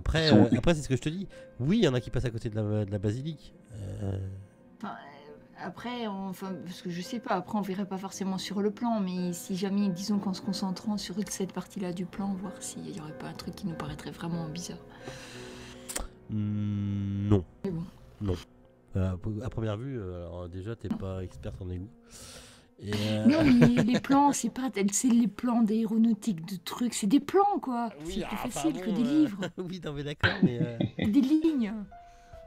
Après, après c'est ce que je te dis. Oui, il y en a qui passent à côté de la basilique. Enfin, après, enfin, parce que je sais pas, après on verrait pas forcément sur le plan, mais si jamais, disons qu'en se concentrant sur cette partie-là du plan, voir s'il y aurait pas un truc qui nous paraîtrait vraiment bizarre. Non. Mais bon. Non. À première vue, alors déjà, t'es pas experte en égout. Et Non, mais les plans, c'est pas les plans d'aéronautique, de trucs, c'est des plans quoi. Oui, C'est plus enfin facile bon, que des livres. oui, non mais d'accord, mais Des lignes.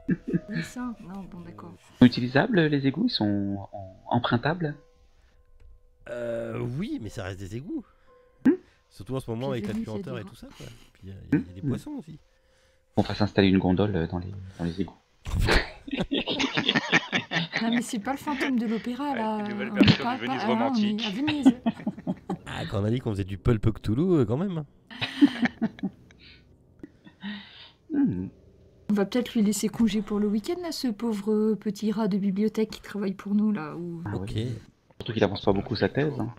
Des dessins. Non, bon, d'accord. Ils sont utilisables, les égouts? Ils sont empruntables? oui, mais ça reste des égouts. Surtout en ce moment Puis avec la Venise, il y a puanteur des et rats. tout ça, quoi. Puis il y a des poissons aussi. On va s'installer une gondole dans les égouts. Non, mais c'est pas le fantôme de l'opéra là. Une nouvelle On est version pas, du Venise on est romantique. à Venise. Ah, quand on a dit qu'on faisait du pulp Cthulhu, quand même. On va peut-être lui laisser congé pour le week-end là, ce pauvre petit rat de bibliothèque qui travaille pour nous là. Ou... Ah Ok. oui. Surtout qu'il avance pas beaucoup sa thèse. Hein.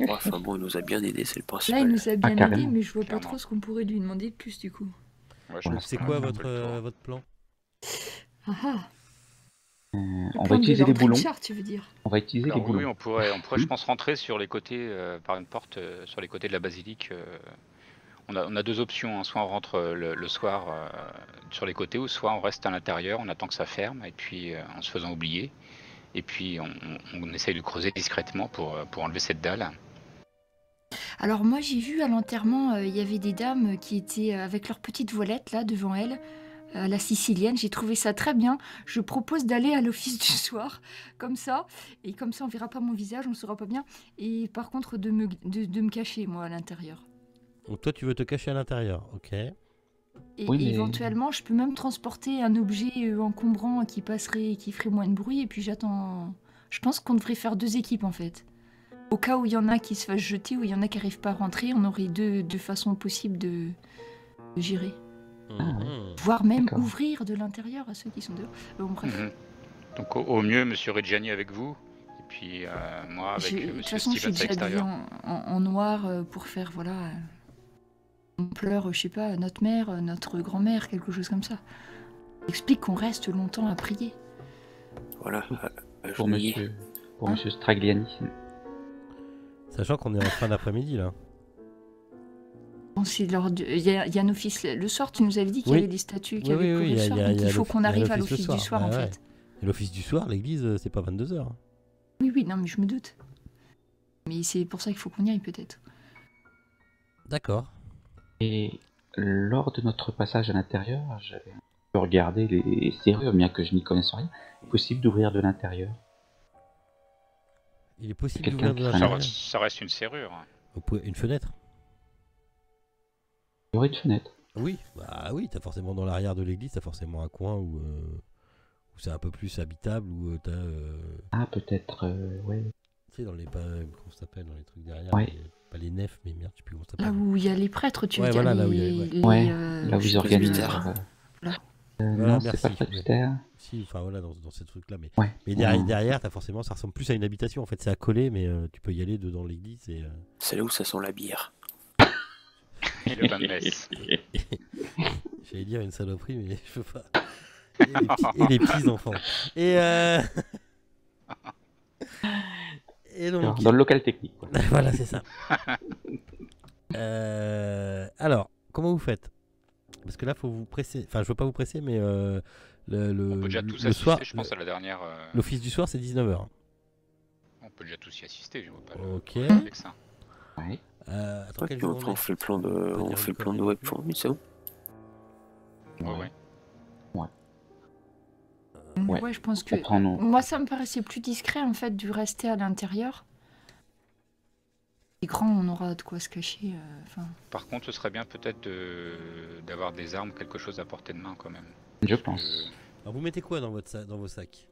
Enfin bon, il nous a bien aidé, c'est le Là, principal. il nous a bien aidé, carrément. mais je vois pas Clairement. trop ce qu'on pourrait lui demander de plus du coup. Ouais, je Ouais, pense C'est qu'on a quoi un peu le tour. votre plan? Ah ah. On va utiliser des boulons. Tu veux dire. On va utiliser Alors des boulons. oui, on pourrait, je pense, rentrer sur les côtés, par une porte, sur les côtés de la basilique. On a deux options, hein. Soit on rentre le soir sur les côtés, ou soit on reste à l'intérieur, on attend que ça ferme, et puis en se faisant oublier. Et puis on essaye de creuser discrètement pour enlever cette dalle. Alors moi j'ai vu à l'enterrement, il y avait des dames qui étaient avec leur petite voilette là devant elles, à la sicilienne. J'ai trouvé ça très bien. Je propose d'aller à l'office du soir, comme ça. Et comme ça on verra pas mon visage, on saura pas bien. Et par contre de me cacher moi à l'intérieur. Donc toi, tu veux te cacher à l'intérieur, ok. Et Oui, mais- éventuellement je peux même transporter un objet encombrant qui passerait, qui ferait moins de bruit. Et puis j'attends... Je pense qu'on devrait faire 2 équipes en fait. Au cas où il y en a qui se fassent jeter, ou il y en a qui n'arrivent pas à rentrer, on aurait deux façons possibles de gérer. Mhm. Voire même D'accord. ouvrir de l'intérieur à ceux qui sont dehors. Bon, bref. Mhm. Donc au mieux, Monsieur Reggiani avec vous, et puis moi avec De toute Monsieur façon, je suis Stevens à déjà habillée l'extérieur. en noir pour faire, voilà... On pleure, je sais pas, notre mère, notre grand-mère, quelque chose comme ça. Explique qu'on reste longtemps à prier. Voilà. Pour monsieur, pour monsieur Stragliani. Sachant qu'on est en fin d'après-midi, là. Bon, c'est il y a un office le soir, tu nous avais dit qu'il y Oui. avait des statues qui Oui, avaient oui, couru il y le a- soir, il y a- donc il y a il faut l'office- qu'on il y a arrive à l'office le l'office du soir en ouais, ouais. fait. Et l'office du soir, l'église, c'est pas 22h. Oui, oui, non, mais je me doute. Mais c'est pour ça qu'il faut qu'on y aille peut-être. D'accord. Et lors de notre passage à l'intérieur, j'avais un peu regardé les serrures, bien que je n'y connaisse rien. Il est possible d'ouvrir de l'intérieur. Il est possible Quelqu'un d'ouvrir de qui la traîne. Ça reste une serrure. Une fenêtre. Il y aurait une fenêtre. Oui, bah oui, t'as forcément dans l'arrière de l'église, t'as forcément un coin où c'est un peu plus habitable, où t'as... Ah, peut-être, ouais. Tu sais, dans les... comment ça s'appelle, dans les trucs derrière, Ouais. pas les nefs, mais merde, je sais plus comment ça Là s'appelle. où il y a les prêtres, tu veux Ouais, dire voilà, là où il y a- ouais. Ouais, là où je ils sais organisent. plus, presbytère. Voilà. Voilà, Non, c'est merci. pas le presbytère. Si, enfin voilà, dans ces trucs-là, mais... Ouais. Mais derrière, t'as forcément, ça ressemble plus à une habitation, en fait, c'est accolé, mais tu peux y aller dedans l'église et... C'est là où ça sent la bière. Et le bain de messe. J'allais dire une saloperie, mais je peux pas. Et les petits enfants. Et et donc... Dans le local technique. Quoi. Voilà, c'est ça. Alors, comment vous faites? Parce que là, faut vous presser. Enfin, je veux pas vous presser, mais On peut déjà tous le assister, soir, je pense, à la dernière. l'office du soir, c'est 19h. On peut déjà tous y assister, je vois pas Ok. avec ça. Ouais. Attends, quel Puis jour après, on on est? fait le plan de, On peut on dire fait une le plan de connerie web non pour plus. lui, c'est bon. Ouais. Ouais. Ouais, je pense que... On prend nos... Moi, ça me paraissait plus discret, en fait, de rester à l'intérieur. Les grands, on aura de quoi se cacher. Enfin... Par contre, ce serait bien peut-être d'avoir des armes, quelque chose à portée de main quand même. Je pense. Alors, vous mettez quoi dans dans vos sacs?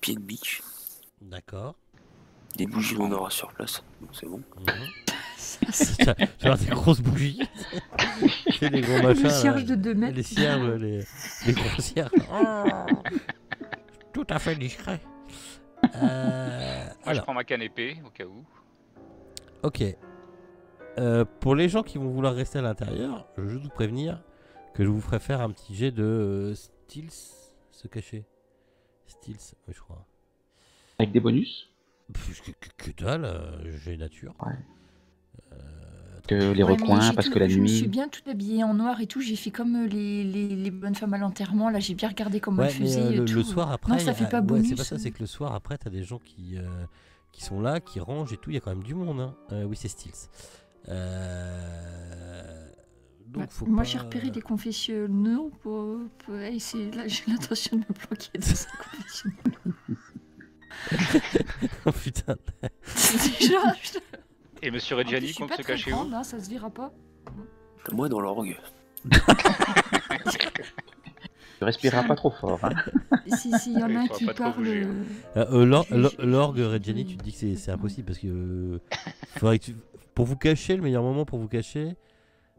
Pied de biche. D'accord. Des bougies, on aura sur place. Donc c'est bon. Tu vas avoir des grosses bougies. Tu sais, les gros machins. Le là. cierge de 2 mètres. Les cierges, les gros cierges. Tout à fait discret. Moi, je Alors, prends ma canne épée au cas où. ok. Pour les gens qui vont vouloir rester à l'intérieur, je veux juste vous prévenir que je vous ferai faire un petit jet de Stealth, se cacher. Stealth, oui, je crois. Avec des bonus? Que dalle, j'ai nature. Ouais. Que les Ouais, mais recoins, parce que la je me suis nuit... bien tout habillée en noir et tout. J'ai fait comme les bonnes femmes à l'enterrement. Là, j'ai bien regardé comment Ouais, elles mais faisaient. le tout. soir après, Non, ça fait pas ouais, bonus. c'est pas ça, c'est que le soir après, t'as des gens qui sont là, qui rangent et tout. Il y a quand même du monde. Hein. Oui, c'est Stealth. Donc, faut Moi, pas... j'ai repéré des confessionnaux pour essayer. Là, j'ai l'intention de me planquer dans un confessionnal. Oh putain. Déjà, Et Monsieur en plus, Reggiani je suis compte pas se très cacher où? grande, hein, ça se verra pas. Moi dans l'orgue. Tu respireras pas trop fort. Hein. S'il y en Il a un faudra qui pas trop parle. bouger, L'orgue, Reggiani, tu te dis que c'est impossible parce que faudrait que pour vous cacher, le meilleur moment pour vous cacher,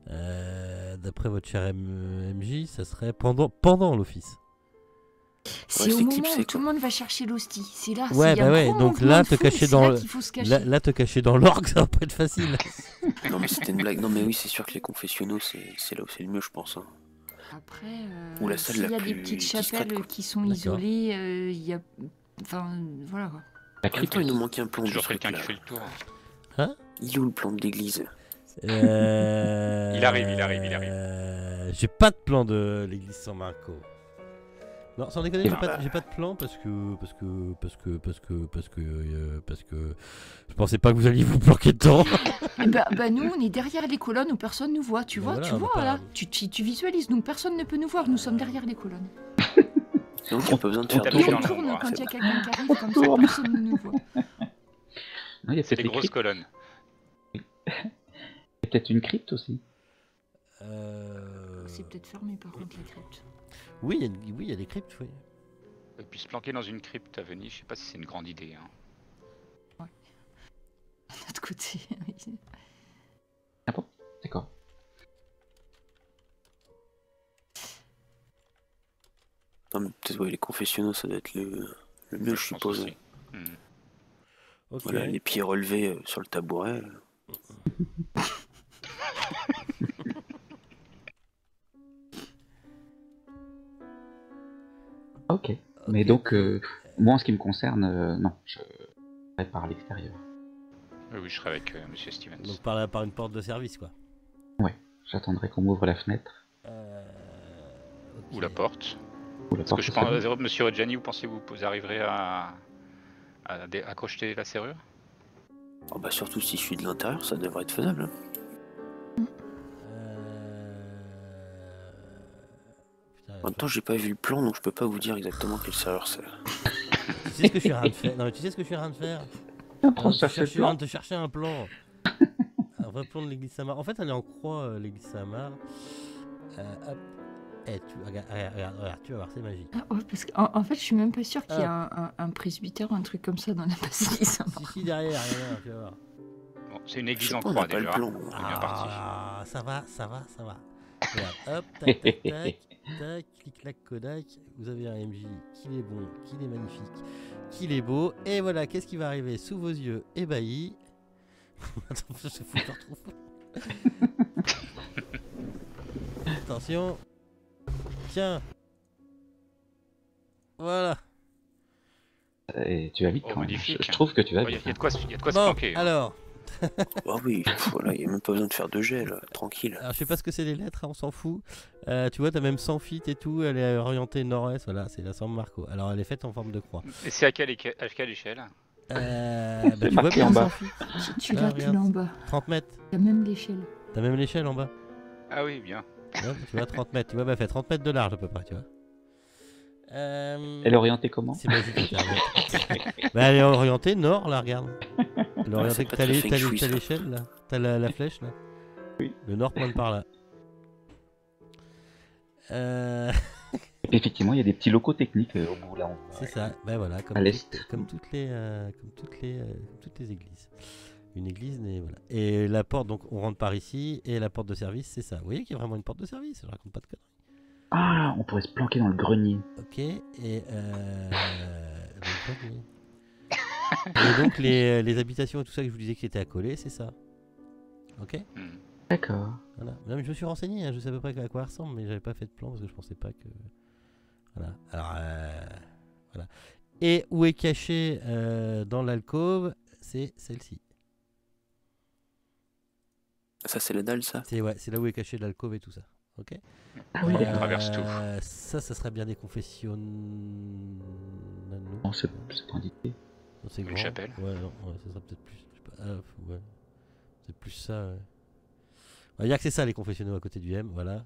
d'après votre cher MJ, ça serait pendant l'office. C'est au c'est moment clipsé, où tout quoi. le monde va chercher l'hostie. C'est là. Ouais, s'il y a bah un ouais, gros donc mouvement là, de te foule, cacher c'est dans là le- qu'il faut se cacher. Là, te cacher dans l'orgue, ça va pas être facile. Non mais c'était une blague. Non mais oui, c'est sûr que les confessionnaux, c'est là où c'est le mieux, je pense. Hein. Après, Ou la salle s'il y la a des plus petites discrète, chapelles quoi. qui sont D'accord. isolées, il y a. Enfin, voilà quoi. La En même crypte, temps, il nous manquait un plan de Toujours truc, quelqu'un là. qui fait le tour. Il est où le plan de l'église? Il arrive. J'ai pas de plan de l'église San Marco. Non, sans déconner, Eh j'ai pas de plan parce que je pensais pas que vous alliez vous planquer dedans. Et bah, nous, on est derrière les colonnes où personne nous voit. Tu Bah vois, voilà, tu on vois est pas- là. Tu visualises. Donc personne ne peut nous voir. Nous sommes derrière les colonnes. Donc il n'y a pas besoin de faire tape Et Tapez deux dans on jours. le tourne nombre, quand hein. il y a quelqu'un qui arrive comme ça. Personne ne nous voit. non, il y a C'est peut-être des grosses colonnes. une crypte aussi. C'est peut-être fermé par contre la crypte. Oui, il y a des cryptes, oui. Et puis se planquer dans une crypte à Venise, je sais pas si c'est une grande idée. Hein. De l'autre côté. Ah bon? D'accord. Non mais peut-être ouais, les confessionnaux, ça doit être le mieux, je pense suppose. aussi. Ok. Voilà, les pieds relevés sur le tabouret. Ok. Mais donc, moi, en ce qui me concerne, non, je répare à l'extérieur. Oui, je serai avec Monsieur Stevens. Donc par une porte de service, quoi. J'attendrai qu'on m'ouvre la fenêtre Ou la porte. ou la Parce que porte. je pense, Monsieur Reggiani, vous pensez que vous arriverez à accrocher la serrure? Oh bah surtout si je suis de l'intérieur, ça devrait être faisable. Hein. Putain, En même temps, j'ai pas vu le plan, donc je peux pas vous dire exactement quelle serrure c'est. tu sais ce que je suis en train de faire? Non, mais tu sais ce que je suis en train de faire? Je suis en train de te chercher un plan. Un vrai plan de l'église Saint-Marc. En fait, elle est en croix, l'église Saint-Marc. Hop. Regarde, tu vas voir, c'est magique. Ah, ouais, parce qu'en fait, je suis même pas sûre qu'il y a un presbytère ou un truc comme ça dans la basilique Saint-Marc. Si, derrière, regarde, tu vas voir. Bon, c'est une Je église sais en pas, on croix n'a pas le déjà. plan. On est bien parti. Ah, ça va. Regarde, hop, tac, clic, clac, Kodak. Vous avez un MJ qu'il est bon, qu'il est magnifique, qu'il est beau. Et voilà, qu'est-ce qui va arriver sous vos yeux ébahis? Attends, je faut que je retrouve. Attention. Tiens. Voilà. Et tu vas vite Oh, quand même. magnifique. Je trouve que tu vas Il y vite. a de quoi se Bon, planquer. Hein. alors, Ah oui, voilà, il n'y a même pas besoin de faire de gel, tranquille. je sais pas ce que c'est les lettres, hein, on s'en fout. Tu vois, t'as même 100 feet et tout, elle est orientée nord-est, voilà, c'est la San Marco. Alors elle est faite en forme de croix. Et c'est à quelle échelle? Bah, C'est tu vois marqué bien en bas. 100 feet, Tu l'as tout regarde. là en bas. 30 mètres. Il y a même l'échelle. T'as même l'échelle en bas. Ah oui, bien. Ouais, tu vois, 30 mètres. Tu vois, bah, elle fait 30 mètres de large à peu près, tu vois. Elle est orientée comment? C'est magique, Internet. Bah, elle est orientée nord, là, regarde. Elle est orientée c'est que pas t'as très feng shui, ça. l'échelle, là. T'as la flèche, là. Oui. Le nord pointe par là. Effectivement, il y a des petits locaux techniques au bout là. C'est ça, ben voilà, À l'est. comme toutes les églises. Une église, voilà. Et la porte, donc on rentre par ici, et la porte de service, c'est ça. Vous voyez qu'il y a vraiment une porte de service, je raconte pas de conneries. Ah, on pourrait se planquer dans le grenier. Ok, et le grenier. Et donc les habitations et tout ça que je vous disais qui étaient accolées, c'est ça. Ok. D'accord. Voilà. Même je me suis renseigné, hein, je savais pas à quoi elle ressemble, mais j'avais pas fait de plan parce que je pensais pas que. Voilà. Alors, voilà. Et où est caché dans l'alcôve, c'est celle-ci. Ça, c'est la dalle, ça. C'est là où est caché l'alcôve et tout ça. Ok. Ah oui, d'accord. Traverse tout. Ça serait bien des confessionnaux. Non, c'est pas indiqué. Non, c'est Une grand. chapelle. Ouais, non, ouais, ça sera peut-être plus. Je sais pas, ouais. C'est plus ça. Ouais. On va dire que c'est ça les confessionnaux à côté du M, voilà.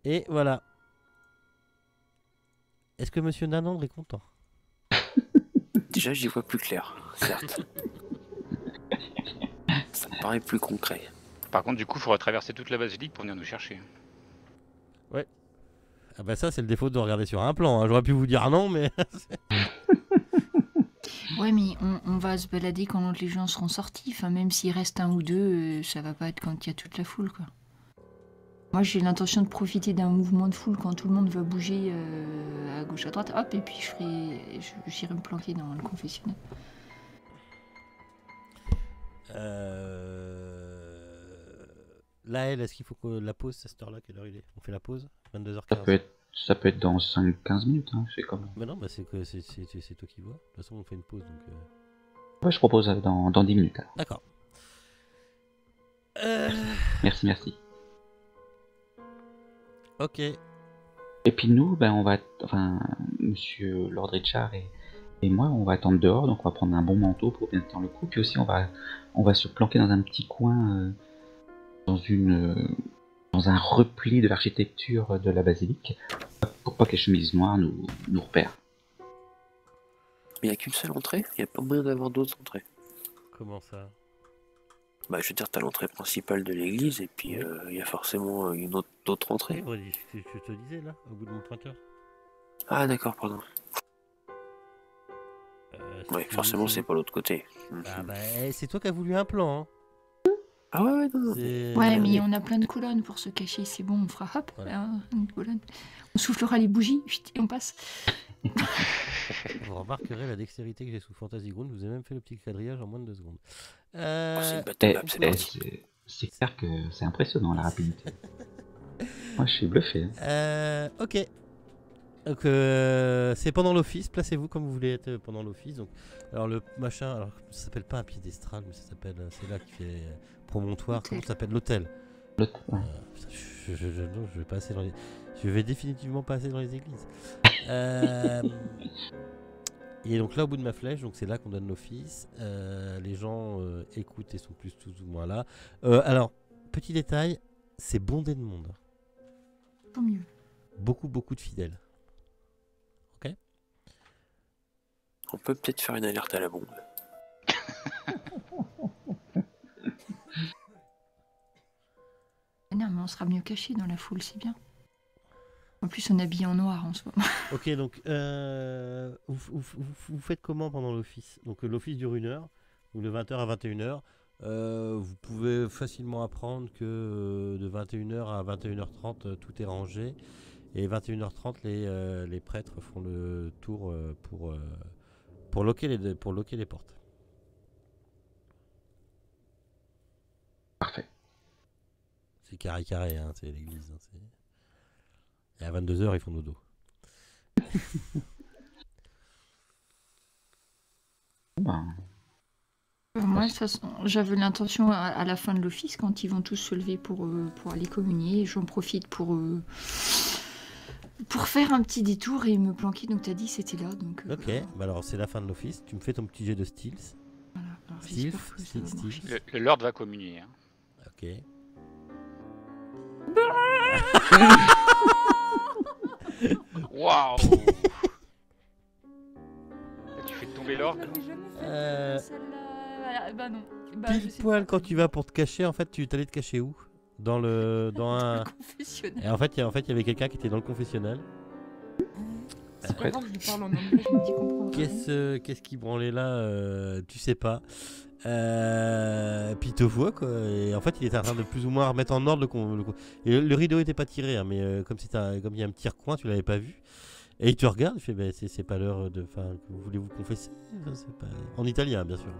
Et voilà. Est-ce que Monsieur Nanandre est content? Déjà, j'y vois plus clair, certes. Ça me paraît plus concret. Par contre, du coup, il faudra traverser toute la basilique pour venir nous chercher. Ah bah ça c'est le défaut de regarder sur un plan, hein. J'aurais pu vous dire non mais... Ouais, mais on va se balader quand les gens seront sortis. Enfin, même s'il reste un ou deux, ça va pas être quand il y a toute la foule, quoi. Moi, j'ai l'intention de profiter d'un mouvement de foule quand tout le monde va bouger à gauche, à droite. Hop, et puis j'irai me planquer dans le confessionnal. Là, est-ce qu'il faut que la pause, c'est à cette heure-là? Quelle heure il est? On fait la pause 22h15. Ça peut être dans 5-15 minutes, hein, c'est comme. Mais non, bah c'est toi qui vois. De toute façon, on fait une pause donc. Ouais, je propose dans 10 minutes. Alors. D'accord. Merci. Ok. Et puis nous, Monsieur Lord Richard et moi, on va attendre dehors, donc on va prendre un bon manteau pour bien tenir le coup. Puis aussi, on va se planquer dans un petit coin, dans un repli de l'architecture de la basilique, pour pas que les chemises noires nous repèrent. Mais il n'y a qu'une seule entrée, il n'y a pas moyen d'avoir d'autres entrées. Comment ça? Bah, je veux dire, t'as l'entrée principale de l'église, et puis il y a forcément une autre entrée. Oui, je te disais là, au bout de mon pointeur. Ah, d'accord, pardon. Oui, forcément, c'est pas l'autre côté. Ah bah, c'est toi qui as voulu un plan, hein. Ah ouais, non. Ouais, mais on a plein de colonnes pour se cacher, c'est bon, on fera hop, Ouais. là, une colonne. On soufflera les bougies, et on passe. Vous remarquerez la dextérité que j'ai sous Fantasy Ground, je vous ai même fait le petit quadrillage en moins de 2 secondes. Oh, c'est une battle map, c'est parti. C'est clair que c'est impressionnant la rapidité. Moi, je suis bluffé. Hein. Ok. Donc c'est pendant l'office, placez-vous comme vous voulez être pendant l'office. Donc, alors le machin, alors ça s'appelle pas un piédestal, mais ça s'appelle, c'est là qui fait promontoire. L'hôtel. Comment ça s'appelle? L'hôtel. Ouais. Non, je vais passer dans les, je vais définitivement passer dans les églises. Et donc là au bout de ma flèche, donc c'est là qu'on donne l'office. Les gens écoutent et sont plus ou moins là. Alors petit détail, c'est bondé de monde. Tant mieux. Beaucoup de fidèles. On peut peut-être faire une alerte à la bombe. Non, mais on sera mieux caché dans la foule, c'est bien. En plus, on est habillé en noir en ce moment. Ok, donc vous faites comment pendant l'office? Donc l'office dure 1 heure, donc de 20h à 21h. Vous pouvez facilement apprendre que de 21h à 21h30, tout est rangé. Et 21h30, les prêtres font le tour pour loquer les portes. Parfait. C'est carré, hein, c'est l'église. Hein, et à 22h, ils font dodo. Moi, de toute façon, j'avais l'intention à la fin de l'office, quand ils vont tous se lever pour aller communier, j'en profite pour faire un petit détour et me planquer. Donc, t'as dit c'était là. Donc, Ok, bah alors c'est la fin de l'office. Tu me fais ton petit jet de stealth. voilà. Alors, Stealth, j'espère que ça va stealth. marcher. Le Lord va communier. Hein. Ok. Waouh. Tu fais tomber Lord. Bah non. Pile poil quand tu vas pour te cacher, en fait, tu t'allais te cacher où? Dans un confessionnal. Et en fait, il y avait quelqu'un qui était dans le confessionnel. C'est pas grave, je parle en anglais, je me dis comprendre. Qu'est-ce qui branlait là? Tu sais pas. Puis il te voit quoi. Et en fait, il était en train de plus ou moins remettre en ordre et le rideau était pas tiré, hein, mais comme il y a un petit recoin, tu l'avais pas vu. Et il te regarde, il fait c'est pas l'heure de. Enfin, voulez-vous confesser? Enfin, c'est pas... En italien, bien sûr.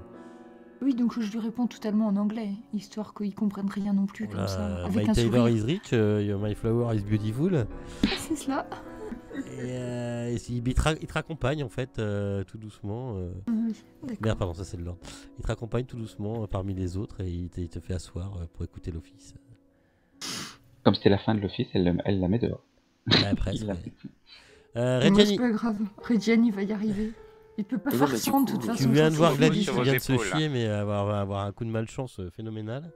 Oui, donc je lui réponds totalement en anglais, histoire qu'ils comprennent rien non plus comme ça, avec My un Taylor sourire. is rich, my flower is beautiful. C'est cela. Et il te raccompagne en fait tout doucement. Oui, d'accord. Merde, pardon, ça c'est de l'ordre. Il te raccompagne tout doucement parmi les autres et il te fait asseoir pour écouter l'office. Comme c'était la fin de l'office, elle la met dehors. Ouais, presque. Il la- Ouais. Mais moi, c'est Reggiani, pas grave. Reggiani, il va y arriver. Il peut pas Non, faire mais du sans, de coup, toute tu tu façon. viens ça, de c'est voir sûr. Gladys sur qui vos vient de se épaules. chier, mais avoir un coup de malchance phénoménal.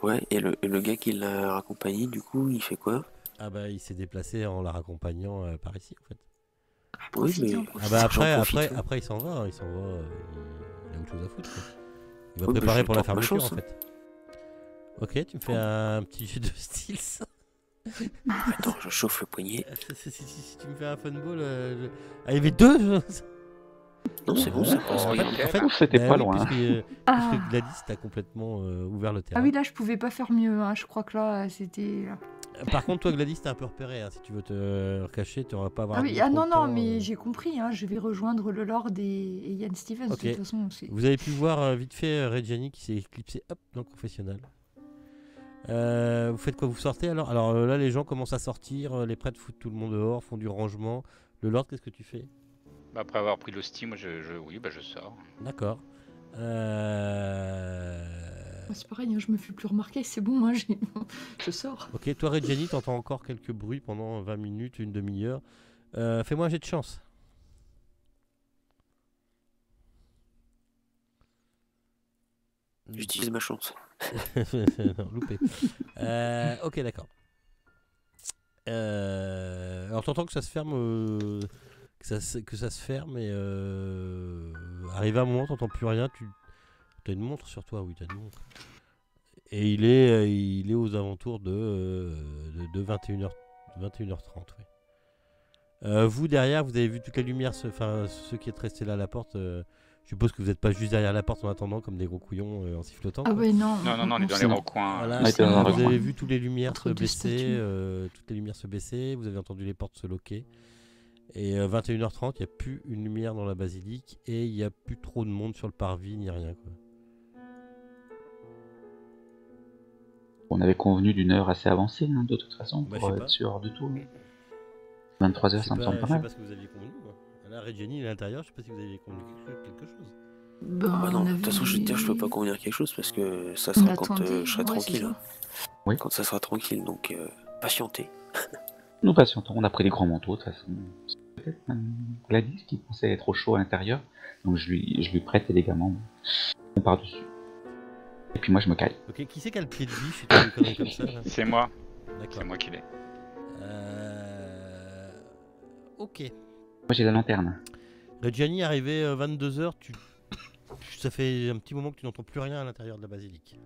Ouais, et le gars qui l'a raccompagné, du coup, il fait quoi? Ah bah il s'est déplacé en la raccompagnant par ici en fait. Oui, Profite, mais hein, Ah bah j'en après, profite, après, ouais. après il s'en va, hein, il s'en va, il a autre chose à foutre. Quoi. Il va Ouais, bah, préparer je pour la tente ma fermeture chance, en fait. Ok, tu me fais un petit jeu de style ça. Attends, je chauffe le poignet. Si tu me fais un fun ball, ah, il y avait deux Non, c'est bon, ça passe. Oh, En nickel. fait, C'était bah pas oui, loin. puisque Ah. Gladys t'a complètement ouvert le Ah terrain. oui, là, je pouvais pas faire mieux. Hein. Je crois que là, c'était. Par contre, toi Gladys, t'es un peu repéré. Hein. Si tu veux te cacher, tu n'auras pas à avoir Ah oui, trop non, de non, temps, mais j'ai compris. Hein. Je vais rejoindre le Lord et Ian Stevens. Ok. De toute façon, Vous avez pu voir vite fait Reggiani qui s'est éclipsé hop, dans le confessionnal. Vous faites quoi? Vous sortez alors? Alors là, les gens commencent à sortir, les prêtres foutent tout le monde dehors, font du rangement. Le Lord, qu'est-ce que tu fais? Bah, après avoir pris l'hostie, moi oui, bah, je sors. D'accord. c'est pareil, hein, je me fais plus remarquer. C'est bon, hein, je sors. Ok, toi Reggiani, t'entends encore quelques bruits pendant 20 minutes, une demi-heure. Fais-moi un jet de chance. J'utilise ma chance. Non, loupé. Ok, d'accord. Alors t'entends que ça se ferme, que ça se ferme et arrivé à un moment t'entends plus rien. T'as une montre sur toi, oui, t'as une montre. Et il est aux alentours de 21h, 21h30. Oui. Vous derrière, vous avez vu toute la lumière, enfin ceux qui êtes restés là à la porte. Je suppose que vous n'êtes pas juste derrière la porte en attendant comme des gros couillons en sifflotant. Ah quoi. ouais, non. Non, on est dans les recoins. Voilà, On était dans un vous recoin. avez vu toutes les lumières Entre se deux baisser, statues. toutes les lumières se baisser, vous avez entendu les portes se loquer. Et 21h30, il n'y a plus une lumière dans la basilique et il n'y a plus trop de monde sur le parvis ni rien. Quoi. On avait convenu d'une heure assez avancée, hein, de toute façon, Bah, pour je sais être pas. sûr du tout. Je 23h, sais ça me semble pas, pas je sais mal. pas ce que vous aviez convenu. Moi. Là, Reggiani est à l'intérieur, je sais pas si vous aviez convenu quelque chose. Ben, Bah non, on de avait- toute façon, je vais te dire, je peux pas convenir quelque chose parce que ça On sera quand attendait. je serai Ouais, c'est tranquille. ça. Hein. Oui. Quand ça sera tranquille, donc patientez. Nous patientons, on a pris des grands manteaux, de toute façon. C'est peut-être Gladys qui pensait être au chaud à l'intérieur, donc je lui prête élégamment on part dessus. Et puis moi je me caille. Ok, qui c'est qui a le pied de biche et tout, des conneries comme ça là C'est moi, D'accord. c'est moi qui l'ai. Ok. Moi j'ai la lanterne. Reggiani arrivé 22h, ça fait un petit moment que tu n'entends plus rien à l'intérieur de la basilique.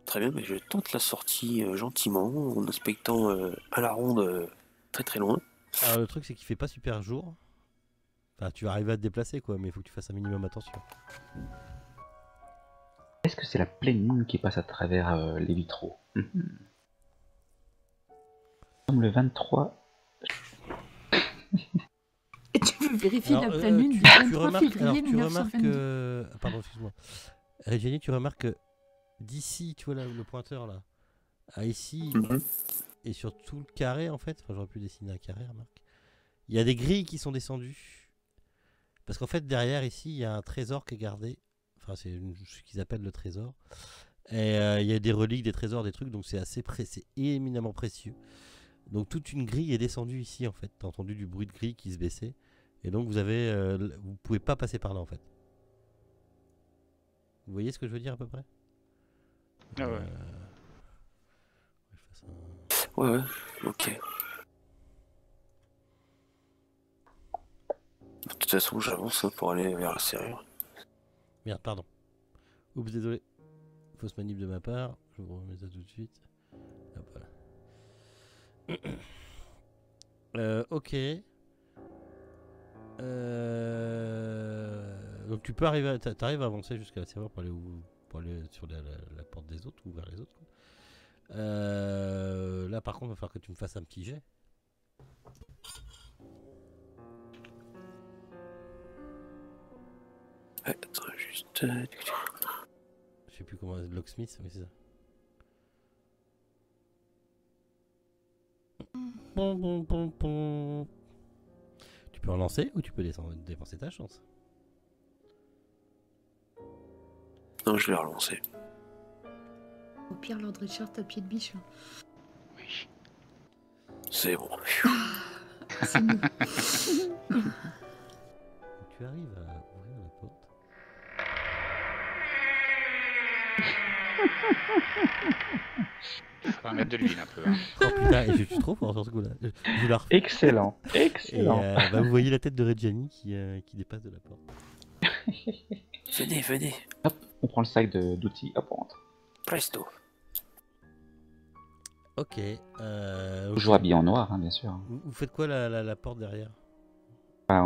Très bien, mais je tente la sortie gentiment, en inspectant à la ronde très très loin. Alors le truc c'est qu'il fait pas super jour. Enfin tu vas arriver à te déplacer quoi, mais il faut que tu fasses un minimum attention. Est-ce que c'est la pleine lune qui passe à travers les vitraux? Comme le 23. Et tu veux vérifier Alors, la pleine lune du tu 23 remarques, février tu remarques 1922. pardon, excuse-moi. Reggiani, tu remarques que d'ici, tu vois là, le pointeur là, à ici, Mhm. et sur tout le carré en fait, enfin j'aurais pu dessiner un carré, remarque. Il y a des grilles qui sont descendues. Parce qu'en fait, derrière ici, il y a un trésor qui est gardé. Enfin, c'est ce qu'ils appellent le trésor. Et il y a des reliques, des trésors, des trucs, donc c'est c'est éminemment précieux. Donc toute une grille est descendue ici en fait. T'as entendu du bruit de grille qui se baissait. Et donc vous pouvez pas passer par là en fait. Vous voyez ce que je veux dire à peu près? Ah ouais. Je fasse un- Ouais, ok. De toute façon, j'avance pour aller vers la serrure. Merde, pardon. Oups, désolé. Fausse manip de ma part. Je vous remets ça tout de suite. Hop, voilà. Ok. Donc tu peux arriver, t'arrives à avancer jusqu'à la serrure pour aller sur la porte des autres ou vers les autres. Quoi. Là par contre, il va falloir que tu me fasses un petit jet. Attends, juste. Je sais plus comment. Locksmith, oui, c'est ça. Pom, pom, pom, pom. Tu peux relancer ou tu peux dépenser ta chance. Non, je vais relancer. Au pire, Lord Richard, t'as pied de biche. Hein. Oui. C'est bon. C'est mieux. Tu arrives à ouvrir la porte. Il faut mettre de l'huile un peu. Hein. Oh putain, et je suis trop fort sur ce coup-là. Je la refais. Excellent, Et excellent. bah, vous voyez la tête de Reggiani qui dépasse de la porte. Venez, venez. Hop, on prend le sac d'outils, hop, on rentre. Presto. Ok. Toujours habillé en noir, hein, bien sûr. Vous faites quoi la porte derrière? Enfin,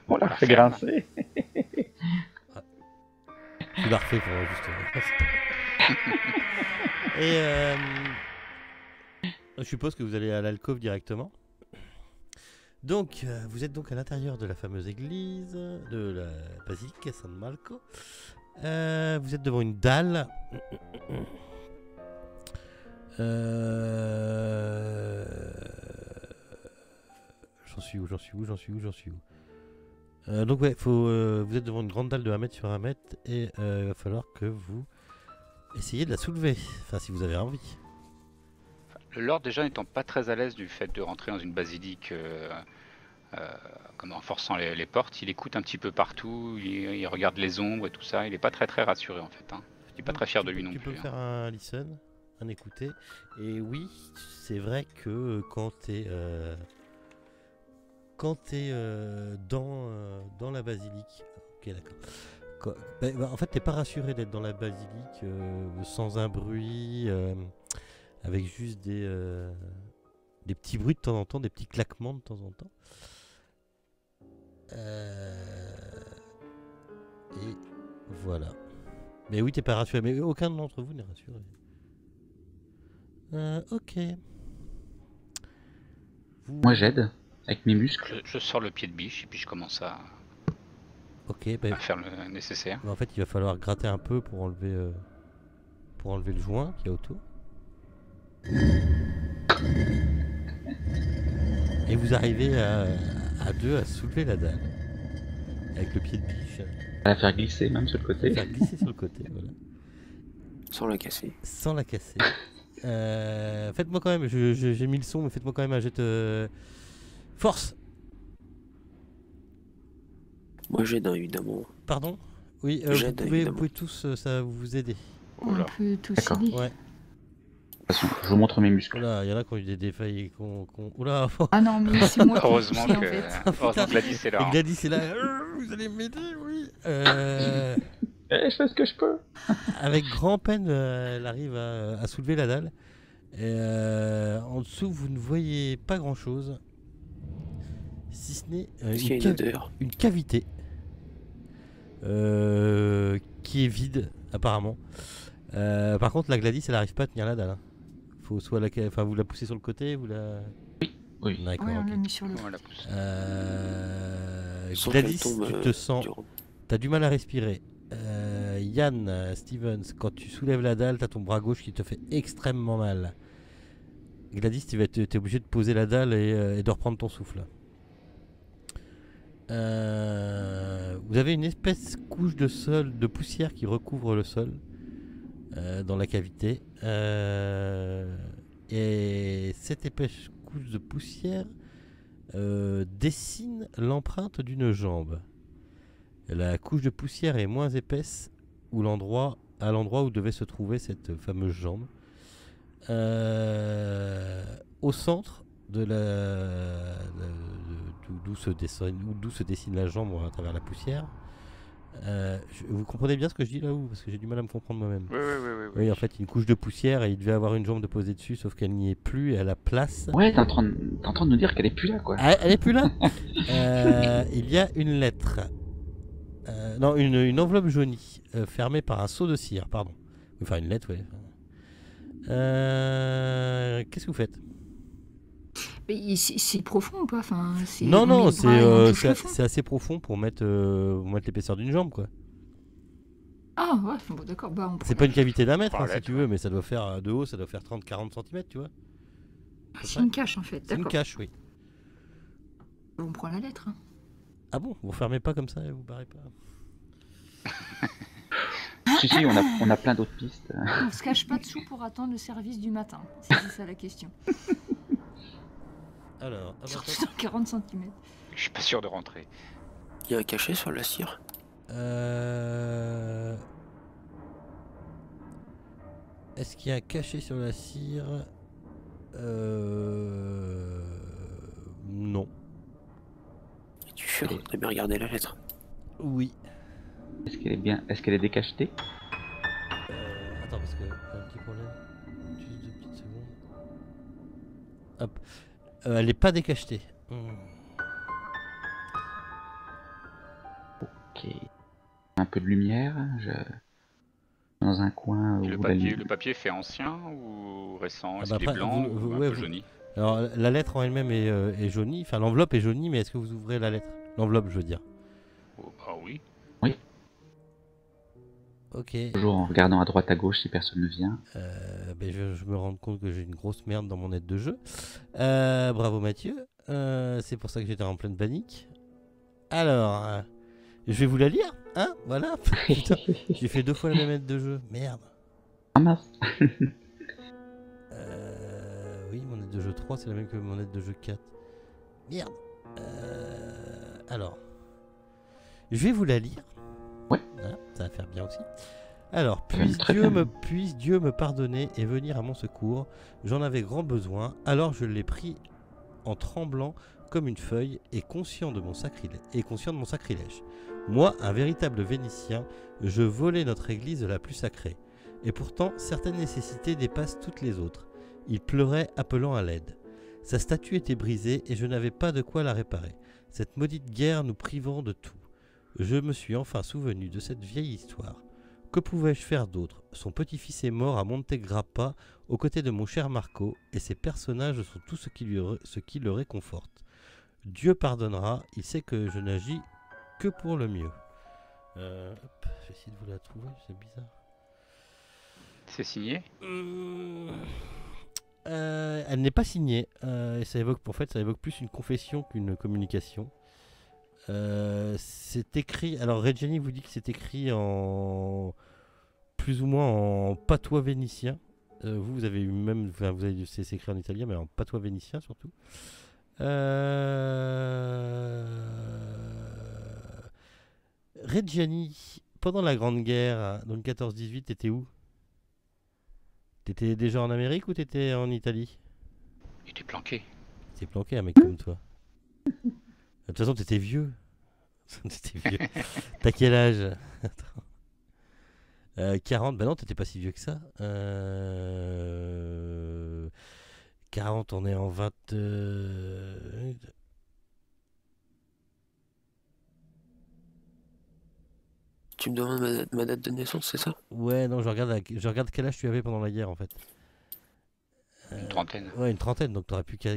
on la fait grincer. Tu la refais pour juste. Et je suppose que vous allez à l'alcôve directement. Donc, vous êtes donc à l'intérieur de la fameuse église de la basilique San Marco. Vous êtes devant une dalle. J'en suis où donc ouais, vous êtes devant une grande dalle de 1 mètre sur 1 mètre et il va falloir que vous essayez de la soulever. Enfin, si vous avez envie. Le Lord déjà n'étant pas très à l'aise du fait de rentrer dans une basilique comme en forçant les portes, il écoute un petit peu partout, il regarde les ombres et tout ça, il n'est pas très rassuré en fait. Hein. Il n'est pas très fier de lui non Tu plus. peux faire un listen, un écouter. Et oui, c'est vrai que quand t'es dans la basilique, ok d'accord. En fait, t'es pas rassuré d'être dans la basilique sans un bruit, avec juste des petits bruits de temps en temps, des petits claquements de temps en temps. Et voilà. Mais oui, t'es pas rassuré. Mais aucun d'entre vous n'est rassuré. Ok. Moi j'aide, avec mes muscles. Je sors le pied de biche et puis je commence à faire le nécessaire. En fait, il va falloir gratter un peu pour enlever le joint qu'il y a autour. Et vous arrivez à deux à soulever la dalle avec le pied de biche. À la faire glisser même sur le côté. Faire glisser sur le côté, voilà. Sans la casser. Sans la casser. Faites-moi quand même, j'ai mis le son, mais faites-moi quand même un jet de force. Moi j'aide évidemment. Pardon? Oui, vous pouvez tous ça vous aider. On peut tous D'accord. aider. Ouais. De toute façon, je vous montre mes muscles. Oula, il y en a qui ont eu des défailles et Oula. Ah non, mais c'est moi qui Heureusement suis en que fait. Gladys est là. Et Gladys est là. Vous allez m'aider, oui. Je fais ce que je peux. Avec grand peine, elle arrive à soulever la dalle. Et, en dessous, vous ne voyez pas grand-chose. Si ce n'est Est-ce qu'il y a une odeur? une cavité qui est vide, apparemment. Par contre, la Gladys, elle n'arrive pas à tenir la dalle. Hein. Faut soit vous la poussez sur le côté, vous la... Oui. D'accord, Ouais, on ok. l'a mis sur le. On la pousse. Sans Gladys, qu'elle tombe, tu te sens... durant. T'as du mal à respirer. Yann, Stevens, quand tu soulèves la dalle, t'as ton bras gauche qui te fait extrêmement mal. Gladys, t'es obligé de poser la dalle et de reprendre ton souffle. Vous avez une espèce couche de poussière qui recouvre le sol dans la cavité. Et cette épaisse couche de poussière dessine l'empreinte d'une jambe. La couche de poussière est moins épaisse à l'endroit où devait se trouver cette fameuse jambe. Au centre de d'où se dessine la jambe à travers la poussière. Vous comprenez bien ce que je dis là ou parce que j'ai du mal à me comprendre moi-même. Oui, en fait, une couche de poussière et il devait avoir une jambe de posée dessus, sauf qu'elle n'y est plus et à la place. Ouais, t'es en train de nous dire qu'elle est plus là, quoi. Ah, elle est plus là. Il y a une lettre. Non, une enveloppe jaunie, fermée par un seau de cire, pardon. Enfin, une lettre, oui. Qu'est-ce que vous faites? Mais c'est profond ou pas? Non, c'est assez profond pour mettre l'épaisseur d'une jambe, quoi. Ah ouais, bon d'accord, bah on prend C'est pas une cavité d'1 mètre, Par si lettre, tu veux, mais ça doit faire de haut, ça doit faire 30-40 cm, tu vois. Ah, peu c'est près. une cache en fait, C'est une d'accord. cache, oui. On prend la lettre. Hein. Ah bon, vous fermez pas comme ça et vous barrez pas. Si, on a plein d'autres pistes. On se cache pas dessous pour attendre le service du matin, si c'est ça la question. Alors, Surtout dans 40 cm. Je suis pas sûr de rentrer. Il y a un cachet sur la cire. Est-ce qu'il y a un cachet sur la cire Non. Es-tu sûr? T'as bien regardé la lettre? Oui. Est-ce qu'elle est décachetée? Attends, parce que j'ai un petit problème. Juste 2 petites secondes. Hop. Elle n'est pas décachetée. Ok. Un peu de lumière. Dans un coin Et où le papier fait ancien ou récent? Est-ce qu'il est après, blanc ou un ouais, peu jauni? Alors, la lettre en elle-même est jaunie. Enfin, l'enveloppe est jaunie, mais est-ce que vous ouvrez la lettre? L'enveloppe, je veux dire. Oh, ah oui. Oui. Ok. Toujours en regardant à droite à gauche si personne ne vient. Je me rends compte que j'ai une grosse merde dans mon aide de jeu. Bravo Mathieu. C'est pour ça que j'étais en pleine panique. Alors, je vais vous la lire, hein? Voilà. Putain, j'ai fait 2 fois la même aide de jeu. Merde. Ah mince. Oui, mon aide de jeu 3, c'est la même que mon aide de jeu 4. Merde. Alors, je vais vous la lire. Ouais. Voilà, ça va faire bien aussi. Alors, Très puisse Dieu me pardonner et venir à mon secours. J'en avais grand besoin, alors je l'ai pris en tremblant comme une feuille et conscient de mon sacrilège. Moi, un véritable Vénitien, je volais notre église la plus sacrée. Et pourtant, certaines nécessités dépassent toutes les autres. Il pleurait, appelant à l'aide. Sa statue était brisée et je n'avais pas de quoi la réparer. Cette maudite guerre nous privant de tout. Je me suis enfin souvenu de cette vieille histoire. Que pouvais-je faire d'autre? Son petit-fils est mort à Montegrappa, aux côtés de mon cher Marco, et ses personnages sont tout ce qui le réconforte. Dieu pardonnera, il sait que je n'agis que pour le mieux. Je vais essayer de vous la trouver, c'est bizarre. C'est signé? Elle n'est pas signée, et ça évoque plus une confession qu'une communication. C'est écrit. Alors Reggiani vous dit que c'est écrit en plus ou moins en patois vénitien. Vous avez eu même, enfin, c'est écrit en italien, mais en patois vénitien surtout. Reggiani, pendant la Grande Guerre, donc 14-18, t'étais où? T'étais déjà en Amérique ou t'étais en Italie? Il était planqué. T'es planqué, un mec comme toi. De toute façon, t'étais vieux. T'étais vieux. T'as quel âge? 40, bah non, t'étais pas si vieux que ça. 40, on est en 20. Tu me demandes ma date de naissance, c'est ça? Ouais, non, je regarde quel âge tu avais pendant la guerre en fait. Une trentaine. Ouais, une trentaine, donc t'aurais pu y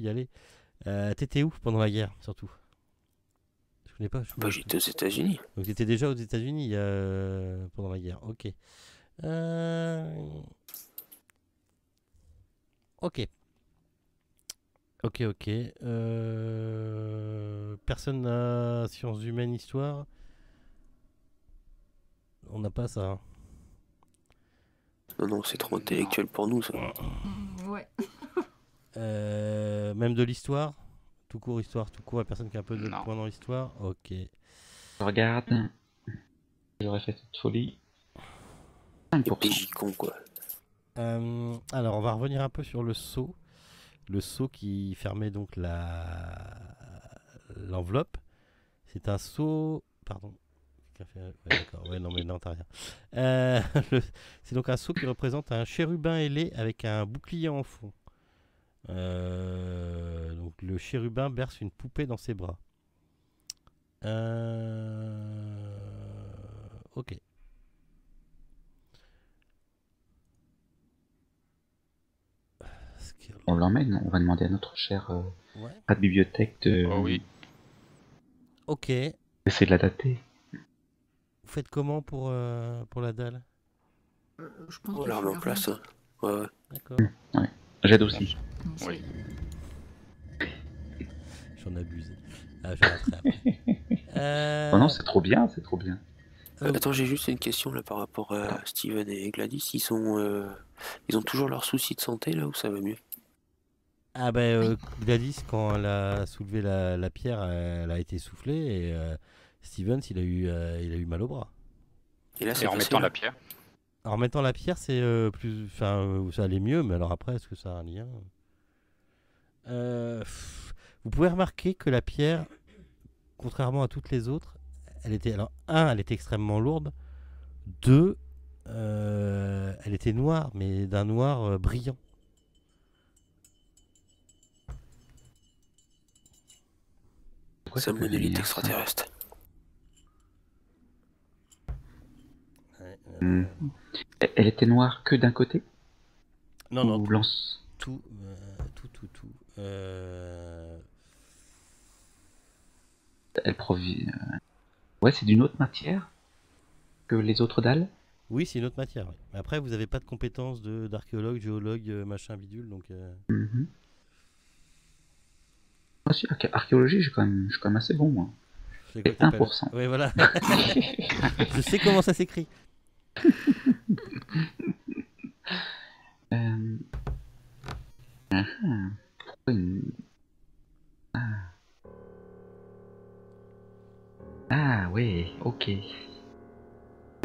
aller. T'étais où pendant la guerre surtout? Je connais pas. Bah, j'étais aux États-Unis. Donc t'étais déjà aux États-Unis pendant la guerre. Ok. Ok. Personne n'a sciences humaines, histoire. On n'a pas ça. Hein. Non, c'est trop intellectuel pour nous, ça. Ouais. Même de l'histoire? Tout court, histoire, tout court. La personne qui a un peu de Non. points dans l'histoire? Ok. Je regarde. J'aurais fait cette folie. Et 5%. PJ con, quoi. Alors, on va revenir un peu sur le seau. Le seau qui fermait donc l'enveloppe. C'est un seau... Pardon. Ouais, d'accord. Ouais, non, mais non, t'as rien. C'est donc un seau qui représente un chérubin ailé avec un bouclier en fond. Donc le chérubin berce une poupée dans ses bras. Ok. On l'emmène, on va demander à notre cher Ouais. rat de bibliothèque de. Oh oui. Ok. Essayer de la dater. Vous faites comment pour la dalle? Je pense On qu'il la faut remet en la place. rendre. Hein. Ouais, ouais. D'accord. J'aide aussi. Non, ça Oui. y est. J'en abuse. Ah, j'arrêterai après. Oh non, c'est trop bien, c'est trop bien. Attends, j'ai juste une question là par rapport à Steven et Gladys. Ils ont toujours leurs soucis de santé là ou ça va mieux? Ah ben Gladys, quand elle a soulevé la pierre, elle a été soufflée et Stevens, il a eu mal au bras. Et là, Et c'est en passé, mettant là la pierre. En mettant la pierre, c'est plus, enfin, ça allait mieux, mais alors après, est-ce que ça a un lien? Vous pouvez remarquer que la pierre, contrairement à toutes les autres, elle était, alors elle était extrêmement lourde. 2, elle était noire, mais d'un noir brillant. Pourquoi C'est un ça peut monolithe venir, ça extraterrestre. Ouais, Hmm. Elle était noire que d'un côté non, non, ou lance tout. Elle provient. Ouais, c'est d'une autre matière que les autres dalles. Oui, c'est une autre matière. Oui. Mais après, vous n'avez pas de compétences d'archéologue, géologue, machin bidule, donc. Mhm. Ah si, archéologie, je suis quand même assez bon, moi. C'est quoi Et que t'appelles? 1%. Oui, voilà. Je sais comment ça s'écrit. Euh... ah, pourquoi une- Ah, ouais, ok.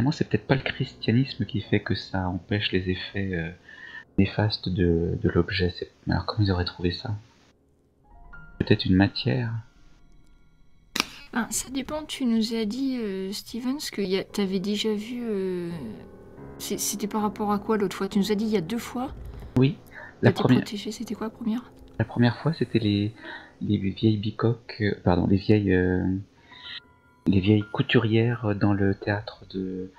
Moi, c'est peut-être pas le christianisme qui fait que ça empêche les effets néfastes de l'objet. Alors, comment ils auraient trouvé ça? Peut-être une matière? Ah, ça dépend, tu nous as dit, Stevens, que t'avais déjà vu... C'était par rapport à quoi l'autre fois? Tu nous as dit il y a 2 fois, Oui, t'as la été première, protégé, c'était quoi la première? la première fois, c'était les vieilles bicoques, pardon, les vieilles couturières dans le théâtre de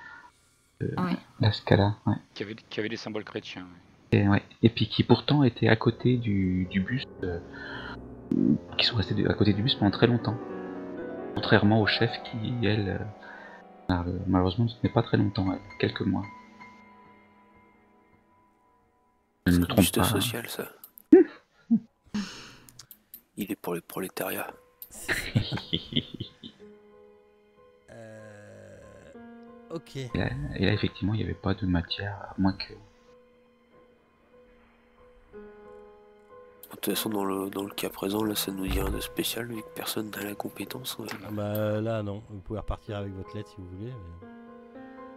Ah ouais. La Scala. Ouais. Qui avait des symboles chrétiens. Ouais. Et puis qui pourtant étaient à côté du buste, qui sont restés à côté du buste pendant très longtemps. Contrairement au chef qui, elle, malheureusement, ce n'est pas très longtemps, quelques mois. Je ne C'est me un trompe buste pas. social, ça. Il est pour les prolétariats. Ok. Et là, effectivement, il n'y avait pas de matière, à moins que... De toute façon, dans le cas présent, là, ça nous dit rien de spécial, vu que personne n'a la compétence. Ouais. Bah là, non. Vous pouvez repartir avec votre lettre si vous voulez. Mais...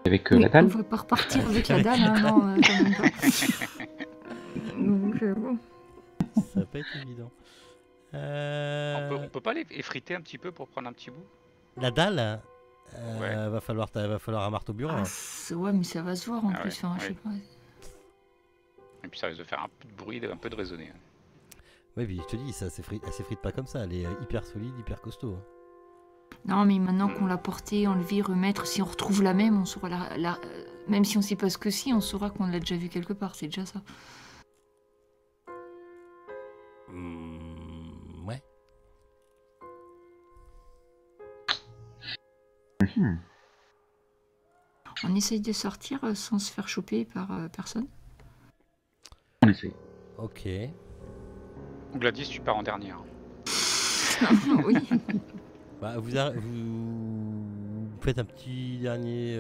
Avec Oui, la on dalle. va pas repartir avec la dalle, hein, non, quand même pas. Donc, bon. Ça va pas être évident. On peut pas les effriter un petit peu pour prendre un petit bout? La dalle, Ouais. va falloir un marteau burin. Ah, ouais, mais ça va se voir en Ah plus, ouais, enfin, je ouais. sais pas. Et puis ça risque de faire un peu de bruit, un peu de résonner. Ouais, puis je te dis, elle s'effrite pas comme ça. Elle est hyper solide, hyper costaud. Non, mais maintenant qu'on l'a portée, enlevée, remettre, si on retrouve la même, on saura même si on sait pas ce que c'est, on saura qu'on l'a déjà vu quelque part, c'est déjà ça. Ouais. On essaye de sortir sans se faire choper par personne. On essaye. Ok. Gladys, tu pars en dernière. Oui. Bah, vous faites un petit dernier.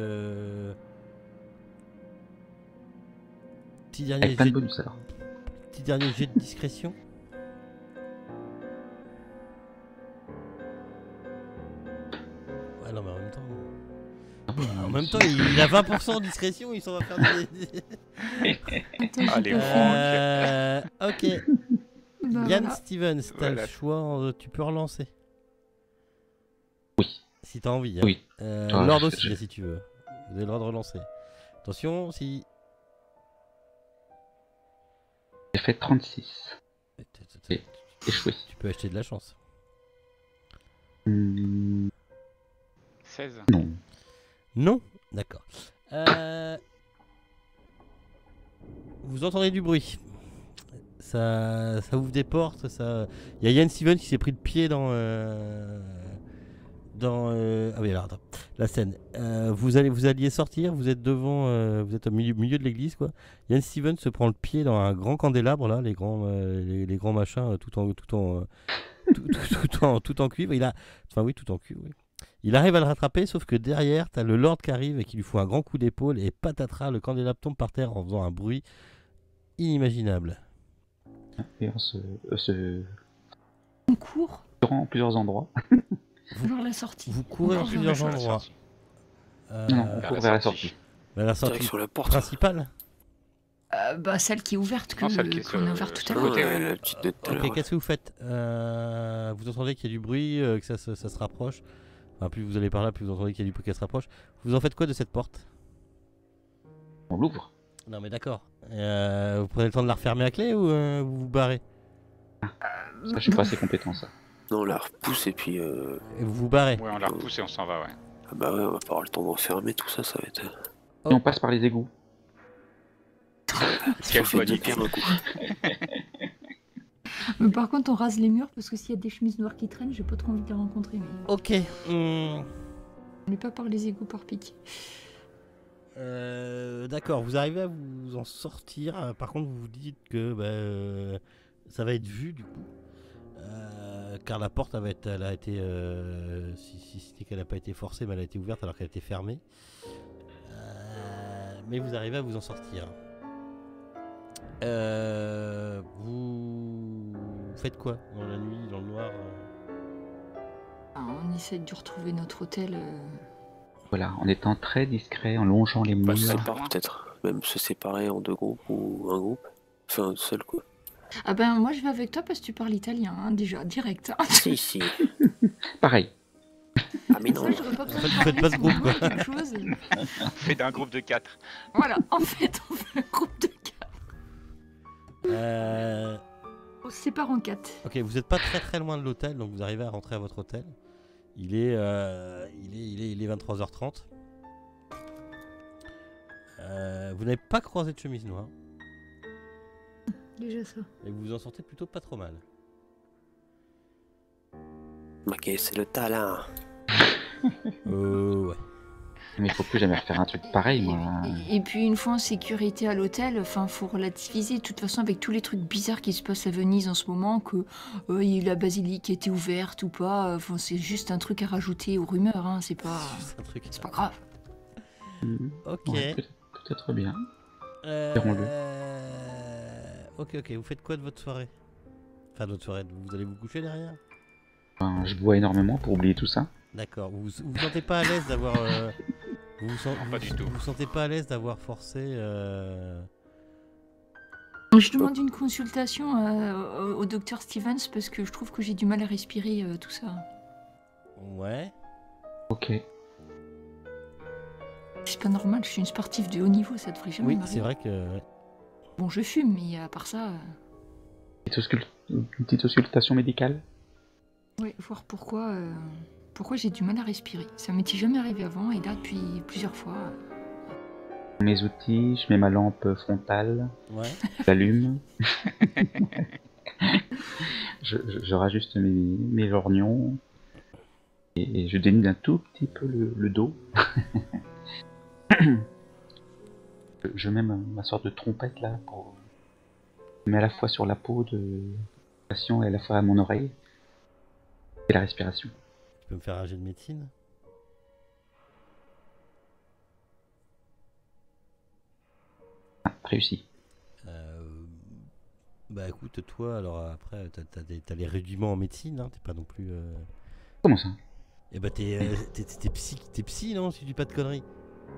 Avec plein de bonus alors. Petit dernier jet de discrétion. Ouais, non, mais en même temps. En même temps, il a 20% de discrétion, il s'en va faire des. Attends, Ah, j'ai les pas fait. Ok. Bah, Yann voilà. Stevens, t'as Voilà. le choix, tu peux relancer. Oui. Si t'as envie. Hein. Oui. Lord aussi, si tu veux. Vous avez le droit de relancer. Attention, si. J'ai fait 36. Échoué. Tu peux acheter de la chance. 16. Non. Non? D'accord. Vous entendez du bruit. Ça ouvre des portes. Il y a Yann Steven qui s'est pris le pied dans. Ah oui, alors attends. la scène. Vous alliez sortir, vous êtes devant, vous êtes au milieu de l'église, quoi. Yann Steven se prend le pied dans un grand candélabre, là, les grands machins, tout en cuivre. Tout en cuivre, oui. Il arrive à le rattraper, sauf que derrière, t'as le Lord qui arrive et qui lui fout un grand coup d'épaule, et patatras, le candélabre tombe par terre en faisant un bruit inimaginable. Et on se On court rend en plusieurs endroits. vers la sortie. Vous courez en On court plusieurs vers la endroits. Non, on court vers la sortie. Vers la sortie Sur la porte. principale. Celle qui est ouverte, Non, celle qui est qu'on a ouverte tout à sur l'heure. le côté, ouais. La petite de tout à Ok, l'heure. qu'est-ce que vous faites? Vous entendez qu'il y a du bruit, que ça se rapproche. Enfin, plus vous allez par là, plus vous entendez qu'il y a du bruit qui se rapproche. Vous en faites quoi de cette porte? On l'ouvre. Non mais d'accord. Vous prenez le temps de la refermer à clé ou vous vous barrez? Ça, je suis pas assez compétent, ça. Non, on la repousse et puis. Et vous vous barrez? Ouais, on la repousse et on s'en va, ouais. Ah bah ouais, on va pas avoir le temps de refermer tout ça, ça va être. Et on passe par les égouts. Quelle fait bonne deux idée. pierres un coup. Mais par contre, on rase les murs parce que s'il y a des chemises noires qui traînent, j'ai pas trop envie de les rencontrer. Mais Ok. on n'est pas par les égouts par pitié. D'accord, vous arrivez à vous en sortir. Par contre, vous vous dites que ça va être vu du coup. Car la porte elle a été, si c'était qu'elle n'a pas été forcée, mais elle a été ouverte alors qu'elle était fermée. Mais vous arrivez à vous en sortir. Vous faites quoi dans la nuit, dans le noir? On essaie de retrouver notre hôtel. Voilà, en étant très discret, en longeant les On murs. se sépare peut-être. Même se séparer en deux groupes ou un groupe. Enfin, un seul quoi. Ah ben, moi je vais avec toi parce que tu parles italien, hein, déjà, direct. Hein. Si, si. Pareil. Ah mais non. Ça, j'aurais pas besoin de vous faites parler pas ce pour groupe, moi, quoi. quelque chose. Fait d'un groupe de 4. Voilà, en fait, on fait un groupe de 4. On se sépare en 4. Ok, vous n'êtes pas très loin de l'hôtel, donc vous arrivez à rentrer à votre hôtel. Il est 23h30. Vous n'avez pas croisé de chemise noire Déjà ça. et vous vous en sortez plutôt pas trop mal. Ok, c'est le talent. Ouais. Mais il faut plus jamais refaire un truc pareil, moi. Et puis une fois en sécurité à l'hôtel, enfin faut relativiser. De toute façon, avec tous les trucs bizarres qui se passent à Venise en ce moment, que il y a eu la basilique qui était ouverte ou pas, c'est juste un truc à rajouter aux rumeurs. Hein, c'est pas grave. Ok. Ouais, peut-être bien. Verrons-le. Ok, vous faites quoi de votre soirée? Enfin, de votre soirée, vous allez vous coucher derrière? Enfin, je bois énormément pour oublier tout ça. D'accord. Vous vous sentez pas à l'aise d'avoir. Pas du tout. Vous vous sentez pas à l'aise d'avoir forcé. Je demande une consultation au docteur Stevens parce que je trouve que j'ai du mal à respirer tout ça. Ouais. Ok. C'est pas normal, je suis une sportive de haut niveau, ça devrait jamais Oui, m'arriver. c'est vrai que. Bon, je fume, mais à part ça... Une petite auscultation médicale. Ouais, voir pourquoi j'ai du mal à respirer. Ça m'était jamais arrivé avant, et là, depuis plusieurs fois... Mes outils, je mets ma lampe frontale, Ouais. j'allume. je rajuste mes lorgnons. Et je dénude un tout petit peu le dos. Je mets ma sorte de trompette là pour. Je mets à la fois sur la peau de patient et à la fois à mon oreille. Et la respiration. Tu peux me faire un jet de médecine? Ah, réussi. Bah écoute, toi, alors après, t'as les rudiments en médecine, hein, t'es pas non plus. Comment ça? Eh bah t'es psy, non, si tu dis pas de conneries.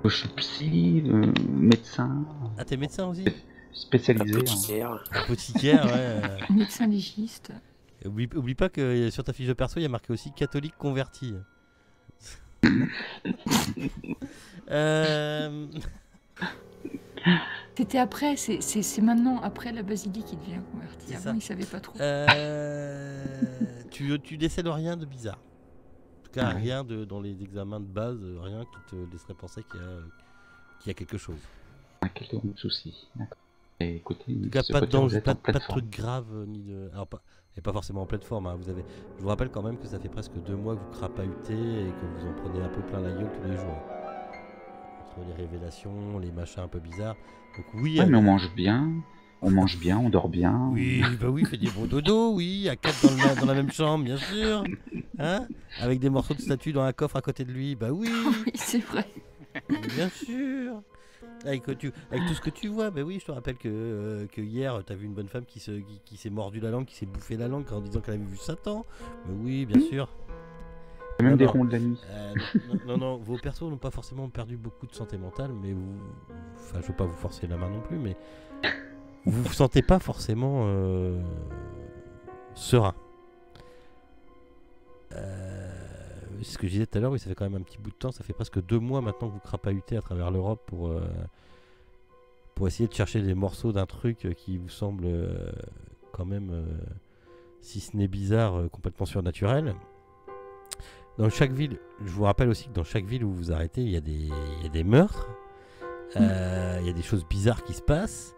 Je suis psy, médecin, Ah, t'es médecin aussi? spécialisé. Apothicaire. Apothicaire, ouais. Médecin légiste. Oublie pas que sur ta fiche de perso, il y a marqué aussi catholique converti. C'était après, c'est maintenant, après la basilique, il devient converti. C'est Avant, ça. il savait pas trop. Tu décèles rien de bizarre. En tout cas, Ouais. rien dans les examens de base, rien qui te laisserait penser qu'il y a quelque chose. Quel souci. D'accord. Et écoutez, En tout cas, ce pas de côté, vous danger, êtes en pas pleine de forme. trucs graves, ni de. Alors, et pas forcément en pleine forme. Hein. Je vous rappelle quand même que ça fait presque 2 mois que vous crapahutez et que vous en prenez un peu plein la gueule tous les jours. Entre les révélations, les machins un peu bizarres. Donc oui, Ouais, mais on mange bien, on dort bien. oui, bah oui, fait des bons dodos, oui, à 4 dans la même chambre, bien sûr. Hein, avec des morceaux de statue dans un coffre à côté de lui, bah oui, Oui, c'est vrai. bien sûr. Avec tout ce que tu vois, bah oui, je te rappelle que hier, t'as vu une bonne femme qui s'est mordu la langue, qui s'est bouffé la langue en disant qu'elle avait vu Satan. Bah oui, bien sûr. Il y a même Non, des non. ronds de la nuit. Non, vos persos n'ont pas forcément perdu beaucoup de santé mentale, mais enfin, je veux pas vous forcer la main non plus, mais vous vous sentez pas forcément serein. C'est ce que je disais tout à l'heure, oui, ça fait quand même un petit bout de temps, ça fait presque 2 mois maintenant que vous crapahutez à travers l'Europe pour essayer de chercher des morceaux d'un truc qui vous semble quand même, si ce n'est bizarre, complètement surnaturel. Dans chaque ville, je vous rappelle aussi que dans chaque ville où vous vous arrêtez, il y a des meurtres, il y a des choses bizarres qui se passent.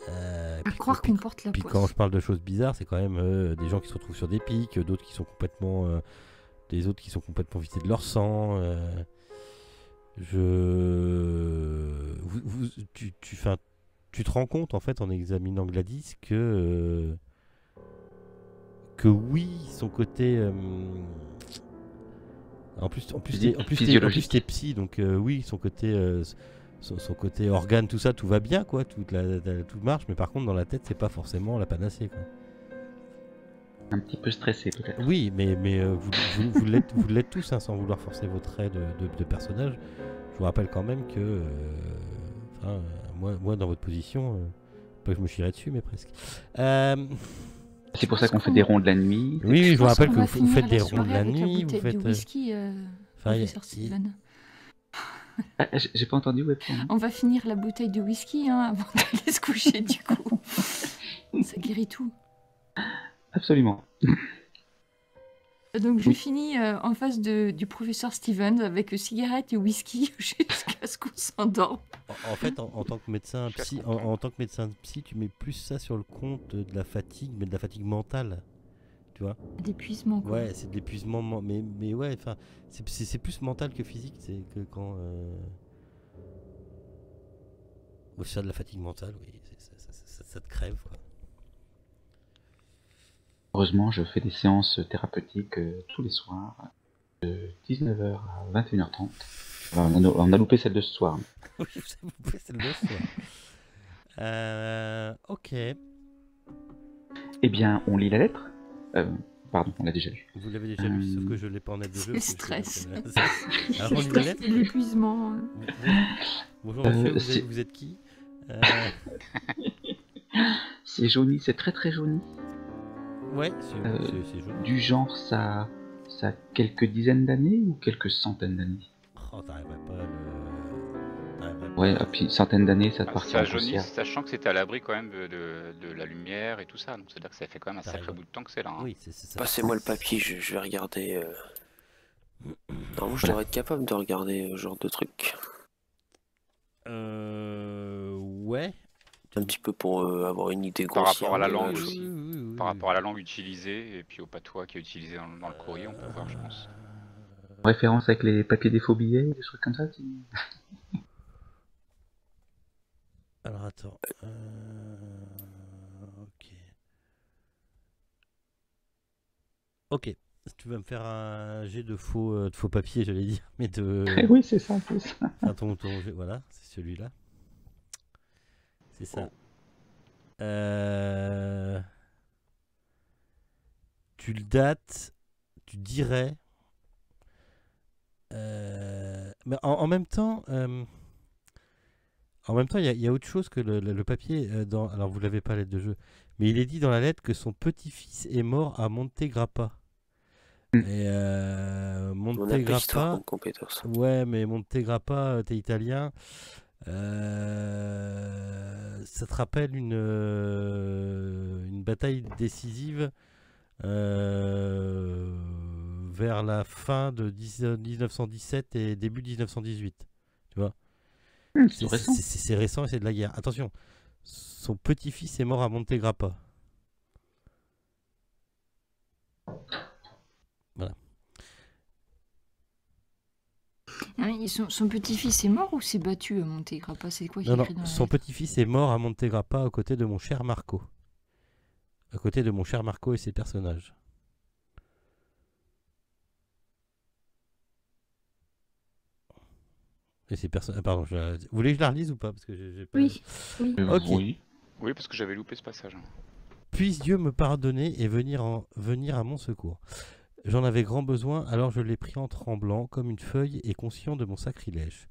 À croire qu'on porte la Puis poisse. quand je parle de choses bizarres, c'est quand même des gens qui se retrouvent sur des pics, d'autres qui sont complètement, des autres qui sont complètement vidés de leur sang. Tu te rends compte en fait en examinant Gladys que oui, son côté. En plus Physiologique. t'es psy, donc oui, son côté. Son côté organe, tout ça, tout va bien, quoi, tout marche, mais par contre, dans la tête, c'est pas forcément la panacée, quoi. Un petit peu stressé peut-être. Oui, mais vous l'êtes tous, hein, sans vouloir forcer vos traits de personnage. Je vous rappelle quand même que, moi, dans votre position, pas que je me chierais dessus, mais presque. C'est pour ça qu'on fait des ronds de la nuit. Oui, je vous rappelle que qu'on va vous faites finir des la ronds de soirée la avec nuit, la vous bouteille faites. de whisky, professeur Steven. Ah, j'ai pas entendu Webtoon. On va finir la bouteille de whisky avant d'aller se coucher, du coup. Ça guérit tout. Absolument. Donc j'ai Oui. fini en face du professeur Steven avec cigarette et whisky jusqu'à ce qu'on s'endorme. En fait, en tant que médecin Je suis psy, content. en tant que médecin psy, tu mets plus ça sur le compte de la fatigue, mais de la fatigue mentale. Tu vois? D'épuisement, quoi. Ouais, c'est de l'épuisement, mais ouais, enfin, c'est plus mental que physique, c'est que quand. Ouais, c'est de la fatigue mentale, oui, ça te crève, quoi. Heureusement, je fais des séances thérapeutiques tous les soirs, de 19h à 21h30. Alors, on a loupé celle de ce soir. Oui, vous pouvez, c'est le soir. Ok. Eh bien, on lit la lettre. Pardon, on l'a déjà lu. Vous l'avez déjà lu, sauf que je l'ai pas en aide de jeu. C'est le stress. Alors, on lit la lettre. C'est l'épuisement. Bonjour monsieur, c'est- vous êtes qui? C'est jauni, c'est très très jauni. Ouais, c'est joli. Du genre, ça a quelques dizaines d'années ou quelques centaines d'années? Oh, t'arriverais pas à le. Ouais, et puis centaines d'années, ça te Ah, partir ça en jaunit, poussière. sachant que c'était à l'abri quand même de la lumière et tout ça. Donc c'est-à-dire que ça fait quand même un T'arrives. sacré bout de temps que c'est là. Hein. Oui, c'est ça. Passez-moi le papier, je vais regarder. Normalement, je devrais être capable de regarder ce genre de truc. Ouais. Un petit peu pour avoir une idée Par grossière. rapport à la de langue l'âge. aussi. Par rapport à la langue utilisée et puis au patois qui est utilisé dans le courrier, on peut voir, je pense. Référence avec les papiers des faux billets, des trucs comme ça. Alors attends. Ok. Ok. Tu vas me faire un jet de faux papier, j'allais dire, mais de. Oui, c'est ça en plus. Enfin, ton jet, voilà, c'est celui-là. C'est ça. Tu le dates, tu dirais. Mais en même temps, il y a autre chose que le papier. Alors, vous l'avez pas, la lettre de jeu. Mais il est dit dans la lettre que son petit-fils est mort à Montegrappa. Et On a pas histoire Montegrappa. comme compétence. Ouais, mais Montegrappa, t'es italien. Ça te rappelle une bataille décisive vers la fin de 1917 et début 1918. Tu vois? C'est récent. C'est récent et c'est de la guerre. Attention, Son petit-fils est mort à Montegrappa. Voilà. Ah oui, son petit-fils est mort ou s'est battu à Montegrappa? C'est quoi qui Non, est non, écrit dans la son lettre? petit-fils est mort à Montegrappa aux côtés de mon cher Marco. À côté de mon cher Marco et ses personnages. Et ses personnages. Pardon, vous voulez que je la relise ou pas? Parce que j'ai pas... Oui, oui. Ok. Oui. Oui, parce que j'avais loupé ce passage. Puisse Dieu me pardonner et venir à mon secours. J'en avais grand besoin, alors je l'ai pris en tremblant, comme une feuille, et conscient de mon sacrilège.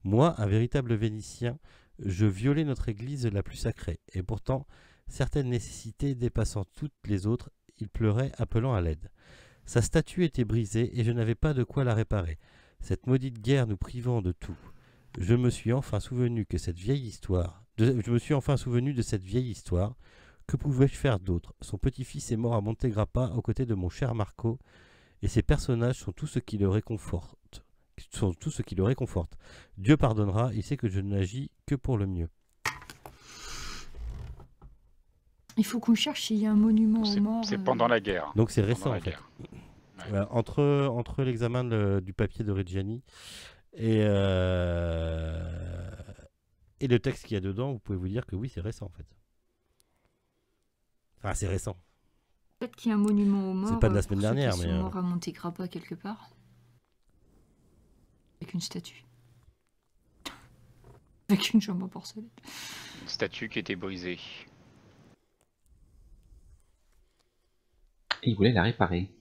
Moi, un véritable Vénitien, je violais notre église la plus sacrée, et pourtant, certaines nécessités dépassant toutes les autres, il pleurait, appelant à l'aide. Sa statue était brisée, et je n'avais pas de quoi la réparer. Cette maudite guerre nous privant de tout. Je me suis enfin souvenu de cette vieille histoire. Que pouvais-je faire d'autre? Son petit-fils est mort à Montegrappa aux côtés de mon cher Marco, et ses personnages sont tout ce qui le réconforte. Dieu pardonnera, il sait que je n'agis que pour le mieux. Il faut qu'on cherche s'il y a un monument aux morts. C'est pendant la guerre. Donc c'est Pendant récent la en fait. guerre. Ouais. Entre l'examen du papier de Reggiani et le texte qu'il y a dedans, vous pouvez vous dire que oui, c'est récent en fait. Enfin, c'est récent. Peut-être qu'il y a un monument aux morts. C'est pas de la semaine pour ceux dernière, qui mais. sont morts à Montegrappa quelque part. Avec une statue. Avec une jambe en porcelaine. Une statue qui était brisée. Et il voulait la réparer.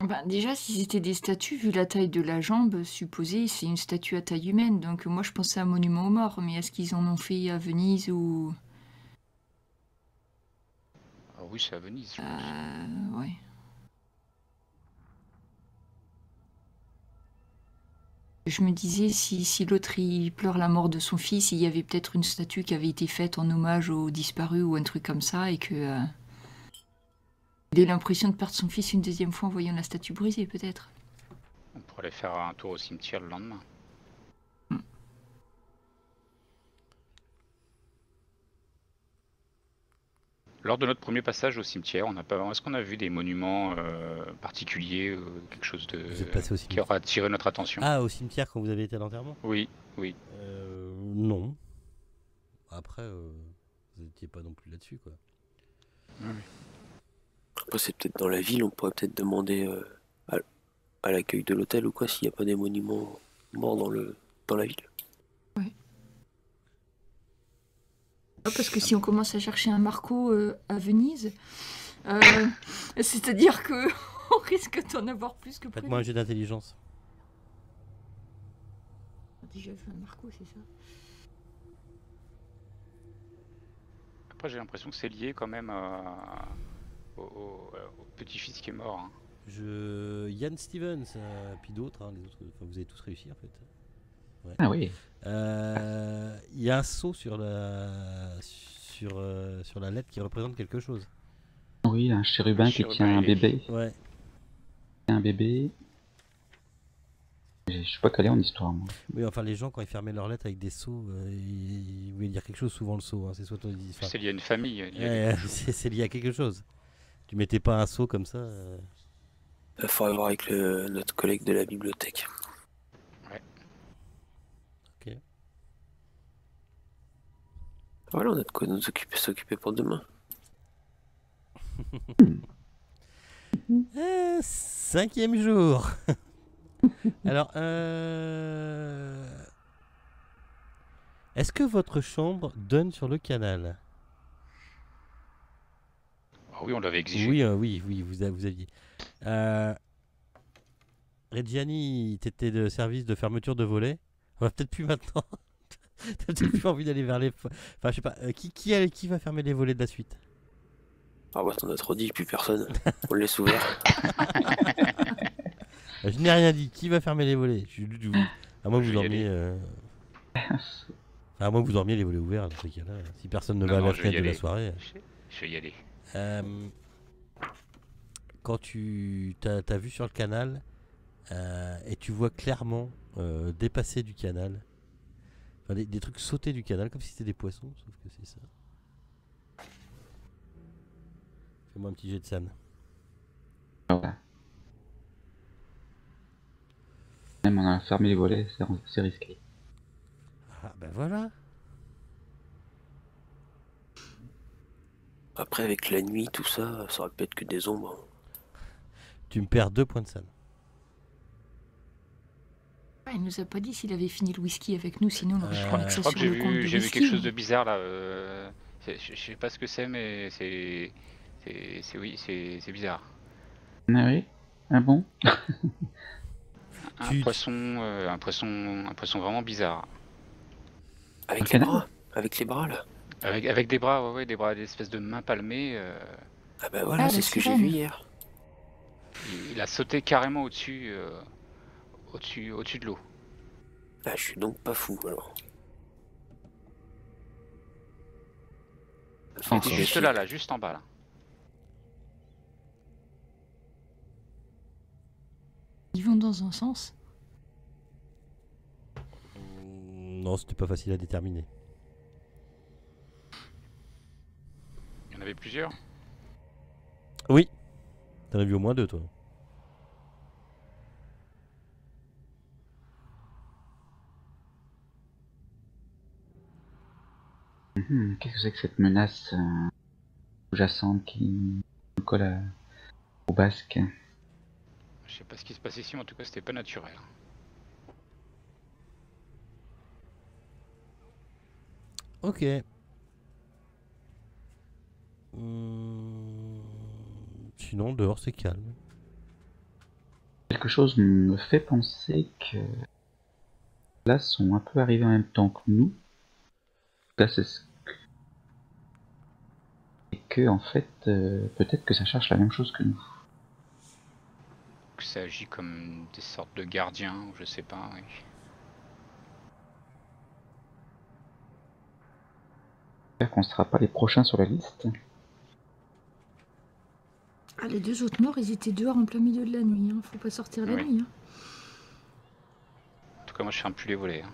Ben, déjà, si c'était des statues, vu la taille de la jambe supposée, c'est une statue à taille humaine. Donc moi, je pensais à un monument aux morts. Mais est-ce qu'ils en ont fait à Venise ou... Ah oui, c'est à Venise, je pense. Ouais. Je me disais, si l'autre il pleure la mort de son fils, il y avait peut-être une statue qui avait été faite en hommage aux disparus ou un truc comme ça, et que il a l'impression de perdre son fils une deuxième fois en voyant la statue brisée, peut-être. On pourrait aller faire un tour au cimetière le lendemain. Lors de notre premier passage au cimetière, est-ce qu'on a vu des monuments particuliers, quelque chose Vous êtes passé au qui cimetière. aura attiré notre attention? Ah, au cimetière quand vous avez été à l'enterrement? Oui. Non. Après, vous n'étiez pas non plus là-dessus, quoi. Après, c'est peut-être dans la ville, on pourrait peut-être demander à l'accueil de l'hôtel ou quoi, s'il n'y a pas des monuments morts dans la ville. Parce que si on commence à chercher un Marco à Venise, c'est-à-dire que on risque d'en avoir plus que prévu. Faites-moi un jet d'intelligence. Déjà vu un Marco, c'est ça. Après, j'ai l'impression que c'est lié quand même au petit-fils qui est mort. Hein. Yann Stevens, puis d'autres, hein, les autres, enfin, vous avez tous réussi en fait. Ouais. Ah oui. Il y a un sceau sur la lettre qui représente quelque chose. Oui, un chérubin qui tient un bébé. Ouais. Un bébé. Je suis pas calé en histoire, moi. Oui, enfin, les gens, quand ils fermaient leurs lettres avec des sceaux, ils voulaient dire quelque chose souvent le sceau. Hein. C'est soit on dit. C'est lié à une famille. C'est lié à quelque chose. Tu mettais pas un sceau comme ça. Il faudrait voir avec notre collègue de la bibliothèque. Ouais. Ok. Voilà, on a de quoi s'occuper pour demain. 5e jour. Alors, est-ce que votre chambre donne sur le canal? Ah oui, on l'avait exigé. Oui, vous aviez. Reggiani, t'étais de service de fermeture de volets. On va peut-être plus maintenant. T'as peut-être plus envie d'aller vers les. Enfin, je sais pas. Qui va fermer les volets de la suite? Ah bah t'en as trop dit, plus personne. On le laisse ouvert. Je n'ai rien dit. Qui va fermer les volets? À moins que vous Je vais y dormiez. À moins que vous dormiez les volets ouverts, dans ces cas-là. Si personne ne Non, va à non, la je vais y fenêtre de la aller. soirée. Je vais y aller. Quand tu t'as vu sur le canal et tu vois clairement dépasser du canal, Enfin, des trucs sautés du canal, comme si c'était des poissons, sauf que c'est ça. Fais-moi un petit jet de sable. Voilà. Même on a fermé les volets, c'est risqué. Ah ben voilà. Après, avec la nuit, tout ça, ça aurait pu être que des ombres. Tu me perds 2 points de sable. Ah, il nous a pas dit s'il avait fini le whisky avec nous, sinon on aurait pu mettre Je ça crois que sur le compte de j'ai vu whisky. quelque chose de bizarre là. Je sais pas ce que c'est, mais oui, c'est bizarre. Ah oui? Ah bon? Un poisson vraiment bizarre. Avec Un les canal? bras. Avec les bras, là. Avec des bras, ouais, des bras, des espèces de mains palmées. Ah bah voilà, Ah, c'est la ce que j'ai sirène. vu hier. Il a sauté carrément au-dessus de l'eau. Ah, je suis donc pas fou, alors. Il Ah, était ça juste aussi. là, juste en bas là. Ils vont dans un sens. Non, c'était pas facile à déterminer. Il y en avait plusieurs. Oui. T'en as vu au moins 2, toi. Qu'est-ce que c'est que cette menace sous-jacente qui nous colle au basque? Je sais pas ce qui se passe ici, mais en tout cas, c'était pas naturel. Ok. Sinon, dehors, c'est calme. Quelque chose me fait penser que là sont un peu arrivés en même temps que nous. Là, c'est ce et que en fait, peut-être que ça cherche la même chose que nous. Que ça agit comme des sortes de gardiens, ou je sais pas. Oui. J'espère qu'on ne sera pas les prochains sur la liste. Ah, les 2 autres morts, ils étaient dehors en plein milieu de la nuit. Hein. Faut pas sortir la Oui. nuit. Hein. En tout cas, moi, je ferme plus les volets.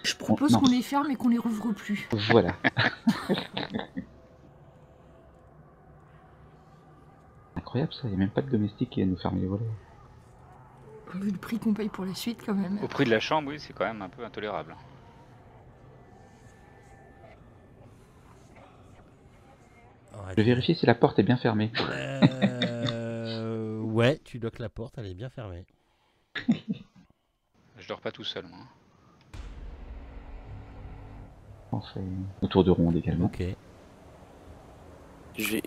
Je propose non. qu'on les ferme et qu'on les rouvre plus. Voilà. Incroyable ça, il n'y a même pas de domestique qui va nous fermer les volets. Vu le prix qu'on paye pour la suite, quand même. Au prix de la chambre, oui, c'est quand même un peu intolérable. Arrête. Je vais vérifier si la porte est bien fermée. Ouais, tu loques la porte, elle est bien fermée. Je dors pas tout seul, moi. On fait autour de ronde également. Ok. Je vais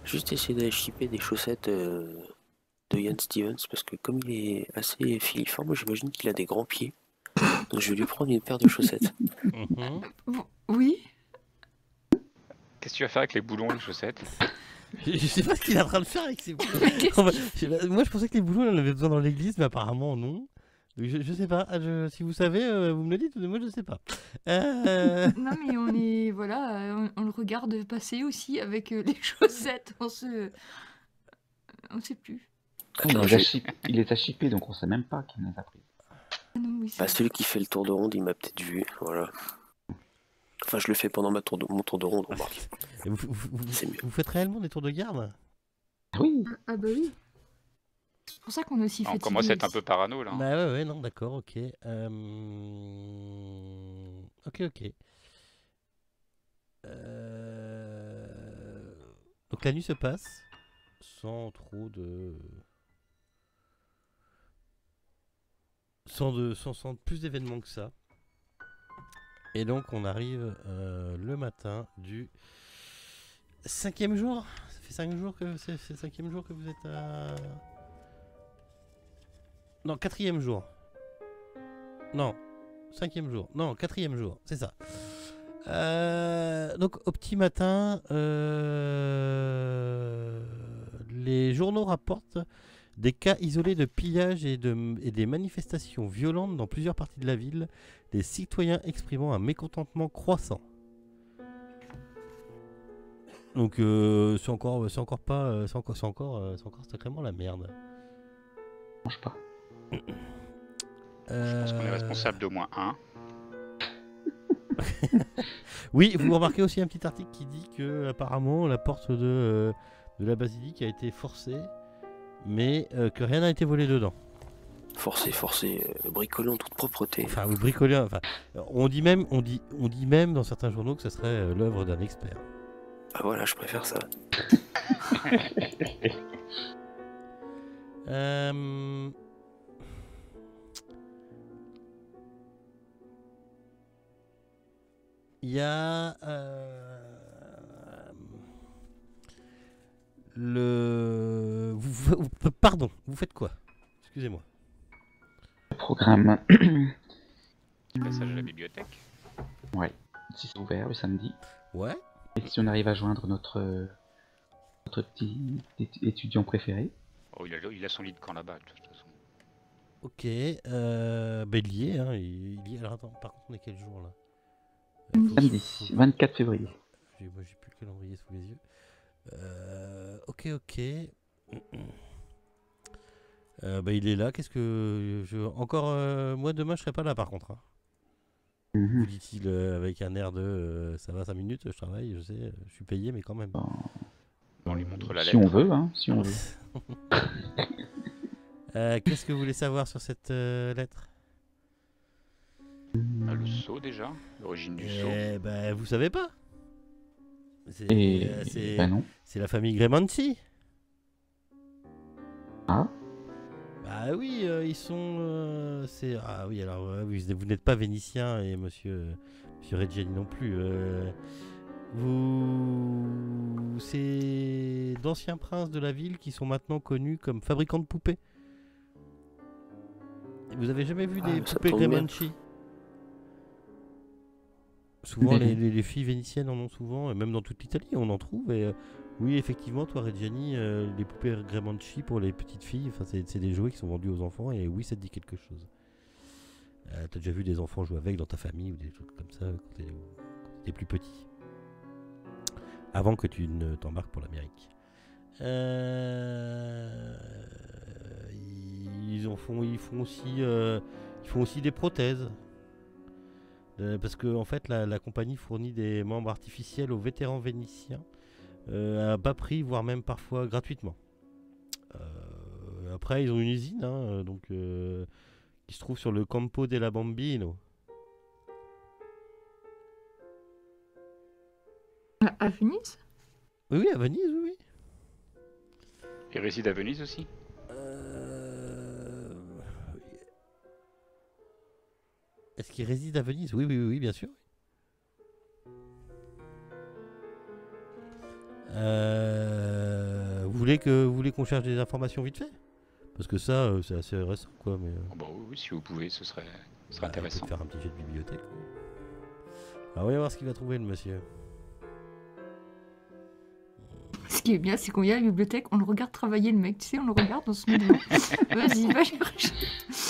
juste essayer d'aller shipper des chaussettes de Ian Stevens, parce que comme il est assez filiforme, moi j'imagine qu'il a des grands pieds. Donc je vais lui prendre une paire de chaussettes. Mhm. Oui. Qu'est-ce que tu vas faire avec les boulons, les chaussettes? Je sais pas ce qu'il est en train de faire avec ses boulons. Moi, je pensais que les boulons, on en avait besoin dans l'église, mais apparemment, non. Donc, je sais pas. Si vous savez, vous me le dites. Moi, je sais pas. Non, mais on est. Voilà, on le regarde passer aussi avec les chaussettes. On sait plus. Attends, Il les a chippés, donc on sait même pas qui les a pris. Ah non, oui, c'est bah, celui qui fait le tour de ronde, il m'a peut-être vu. Voilà. Enfin, je le fais pendant mon tour de ronde, remarque. Et C'est mieux. vous faites réellement des tours de garde? Oui, Ah bah oui. C'est pour ça qu'on est aussi On fatigué. commence à être un peu parano, là. hein. Bah ouais, non, d'accord, ok. Ok. Donc la nuit se passe sans trop de... Sans plus d'événements que ça. Et donc on arrive le matin du 5e jour. Ça fait 5 jours que c'est le 5e jour que vous êtes à... Non, 4e jour. Non, 5e jour. Non, 4e jour, c'est ça. Donc au petit matin, les journaux rapportent des cas isolés de pillage et des manifestations violentes dans plusieurs parties de la ville, des citoyens exprimant un mécontentement croissant. Donc c'est encore sacrément la merde. je mange pas. Je pense qu'on est responsable d'au moins un. Oui, vous remarquez aussi un petit article qui dit que apparemment la porte de la basilique a été forcée, mais que rien n'a été volé dedans. Forcé, bricolé en toute propreté. Enfin, vous bricolez. Enfin, on dit même dans certains journaux que ce serait l'œuvre d'un expert. Ah voilà, je préfère ça. Il y a pardon, vous faites quoi? Excusez-moi. Programme. Passage à la bibliothèque. Ouais, si c'est ouvert le samedi. Ouais. Et si on arrive à joindre notre petit étudiant préféré. Oh, il a son lit de camp là-bas, de toute façon. Ok. Ben il y est, hein. Il y est. Alors attends, par contre, on est quel jour là? Samedi, 24 février. Moi, j'ai plus le calendrier sous les yeux. Ok. Il est là. Qu'est-ce que moi demain je serai pas là par contre. Hein. Vous dit-il avec un air de ça va 5 minutes, je travaille, je sais, je suis payé mais quand même. On lui montre la si lettre. On veut, hein, si on veut. Qu'est-ce que vous voulez savoir sur cette lettre? Le sceau déjà, l'origine du sceau. Vous savez pas. Non. C'est la famille Gremanci. Ah. Bah oui, ils sont. Ah oui, alors vous n'êtes pas vénitien et monsieur Reggiani non plus. C'est d'anciens princes de la ville qui sont maintenant connus comme fabricants de poupées. Vous avez jamais vu des poupées Gremanci? Souvent, les filles vénitiennes en ont souvent, et même dans toute l'Italie, on en trouve. Et oui, effectivement, toi, Reggiani, les poupées Gremanci pour les petites filles, c'est des jouets qui sont vendus aux enfants, et oui, ça te dit quelque chose. T'as déjà vu des enfants jouer avec dans ta famille ou des trucs comme ça quand t'es plus petit, avant que tu ne t'embarques pour l'Amérique. Ils font aussi des prothèses. Parce que en fait la compagnie fournit des membres artificiels aux vétérans vénitiens à bas prix, voire même parfois gratuitement. Après ils ont une usine qui se trouve sur le Campo della Bambino. À Venise? Oui, à Venise, oui. Il réside à Venise aussi? Est-ce qu'il réside à Venise? Oui, bien sûr. Vous voulez qu'on cherche des informations vite fait? Parce que ça, c'est assez récent, quoi. Mais oui, si vous pouvez, ce serait intéressant. Faire un petit jet de bibliothèque. Alors, voyons voir ce qu'il va trouver, le monsieur. Ce qui est bien, c'est qu'on vient à la bibliothèque, on le regarde travailler, le mec, tu sais, on le regarde, on se met devant. Vas-y, va chercher.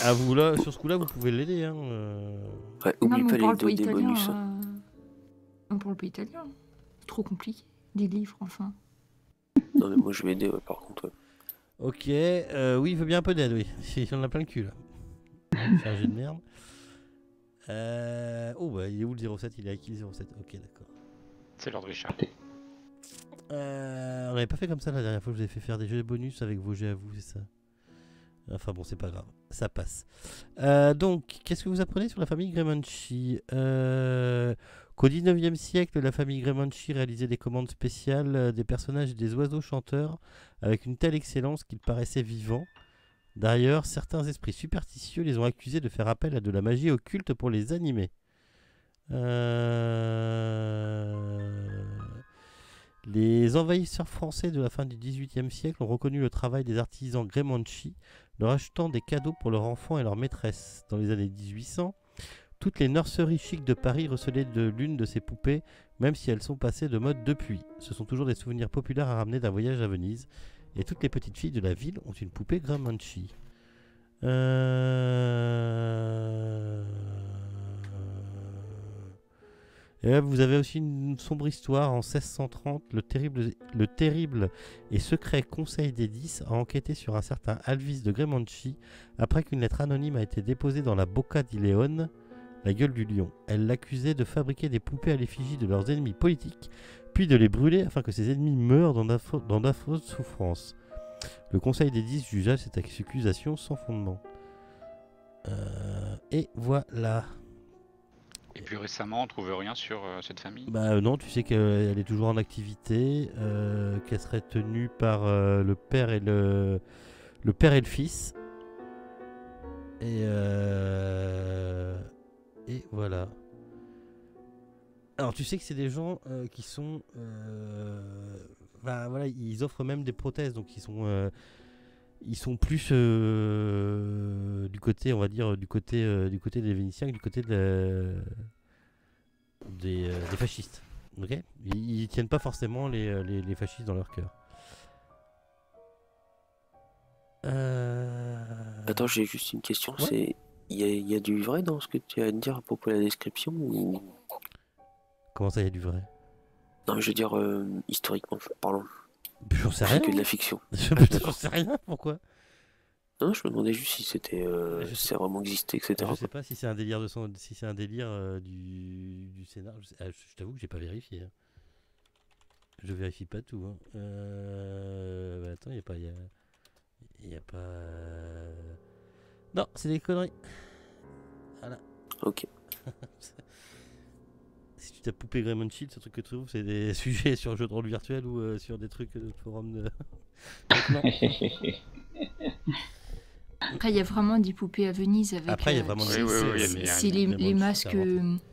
Ah, vous là, sur ce coup-là, vous pouvez l'aider, hein. Ouais, oublie pas les des italien, bonus. On parle pas italien. C'est trop compliqué. Des livres, enfin. Non, mais moi je vais aider, par contre. Ok, oui, il veut bien un peu d'aide, oui. Il en a plein le cul, là. C'est un jeu de merde. Il est où le 07? Il est acquis le 07. Ok, d'accord. C'est Lord Richard. On n'avait pas fait comme ça la dernière fois que je vous ai fait faire des jeux bonus avec vos jeux à vous, c'est ça? Enfin bon, c'est pas grave, ça passe. Donc, qu'est-ce que vous apprenez sur la famille Gremanci? Qu'au 19e siècle, la famille Gremanci réalisait des commandes spéciales des personnages et des oiseaux chanteurs avec une telle excellence qu'ils paraissaient vivants. D'ailleurs, certains esprits superstitieux les ont accusés de faire appel à de la magie occulte pour les animer. Les envahisseurs français de la fin du XVIIIe siècle ont reconnu le travail des artisans Gremanci, leur achetant des cadeaux pour leurs enfants et leurs maîtresses. Dans les années 1800, toutes les nurseries chics de Paris recelaient de l'une de ces poupées, même si elles sont passées de mode depuis. Ce sont toujours des souvenirs populaires à ramener d'un voyage à Venise, et toutes les petites filles de la ville ont une poupée Gremanci. Et là, vous avez aussi une sombre histoire. En 1630, le terrible et secret Conseil des 10 a enquêté sur un certain Alvis de Grémanchi après qu'une lettre anonyme a été déposée dans la Bocca di Leone, la gueule du lion. Elle l'accusait de fabriquer des poupées à l'effigie de leurs ennemis politiques, puis de les brûler afin que ces ennemis meurent dans d'affreuses souffrances. Le Conseil des 10 jugea cette accusation sans fondement. Et voilà. Et plus récemment, on trouve rien sur cette famille. Bah non, tu sais qu'elle est toujours en activité, qu'elle serait tenue par le père et le fils. Et voilà. Alors tu sais que c'est des gens qui sont, bah voilà, ils offrent même des prothèses, donc ils sont plus du côté, on va dire, du côté des Vénitiens que du côté des fascistes. Ok, ils tiennent pas forcément les fascistes dans leur cœur. Attends, j'ai juste une question. Ouais. C'est, il y a du vrai dans ce que tu as à dire à propos de la description ou... Comment ça, il y a du vrai? Non, mais je veux dire historiquement parlant. J'en sais C'est rien. que de la fiction. J'en sais rien, pourquoi? Non, je me demandais juste si c'était, Je sais- ça a vraiment existé, etc. Je sais pas si c'est un délire si c'est un délire du scénar. Je t'avoue que j'ai pas vérifié. Hein. Je vérifie pas tout. Hein. Bah attends, il y a pas. Non, c'est des conneries. Voilà. Ok. Si tu tapes poupée Grey Shield, ce truc que tu trouves, c'est des sujets sur jeux de rôle virtuel ou sur des trucs de forum de. Donc, non. Après, il y a vraiment des poupées à Venise avec. Après, il y a vraiment tu des- sais, oui, oui, c'est il y a les masques. c'est inventé.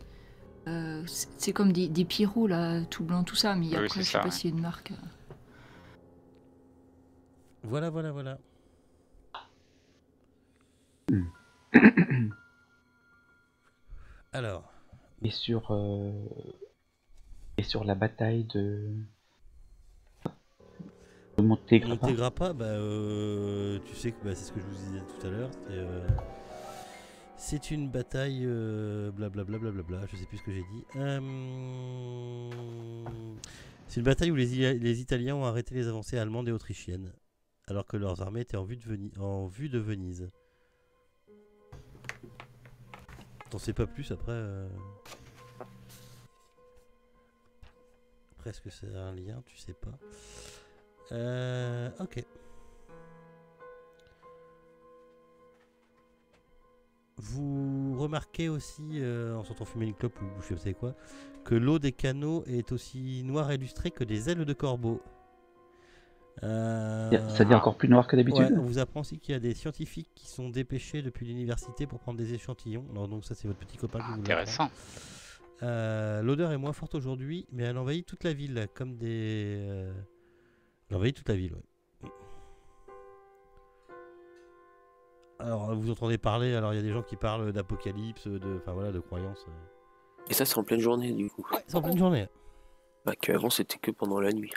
C'est comme des pyros là, tout blanc, tout ça, mais Oui, après, c'est je sais ça, pas ouais. s'il y a une marque. Voilà. Alors, Et sur la bataille de Montégrappa. Montégrappa, bah, tu sais que bah, c'est ce que je vous disais tout à l'heure. C'est une bataille blablabla, je sais plus ce que j'ai dit. C'est une bataille où les Italiens ont arrêté les avancées allemandes et autrichiennes, alors que leurs armées étaient en vue de Venise. T'en sais pas plus après. Après, est-ce que c'est un lien? Tu sais pas. Ok. Vous remarquez aussi, en sortant fumer une clope ou je sais quoi, que l'eau des canaux est aussi noire et illustrée que des ailes de corbeau. Ça dit encore plus noir que Ouais, d'habitude. on vous apprend aussi qu'il y a des scientifiques qui sont dépêchés depuis l'université pour prendre des échantillons. Alors, donc ça c'est votre petit copain qui vous l'apprend. Intéressant. L'odeur est moins forte aujourd'hui, mais elle envahit toute la ville, comme des... Elle envahit toute la ville, ouais. Alors, vous entendez parler, alors il y a des gens qui parlent d'apocalypse, enfin voilà, de croyances. Et ça, c'est en pleine journée, du coup. Ouais, c'est en pleine journée. Bah, qu'avant, c'était que pendant la nuit.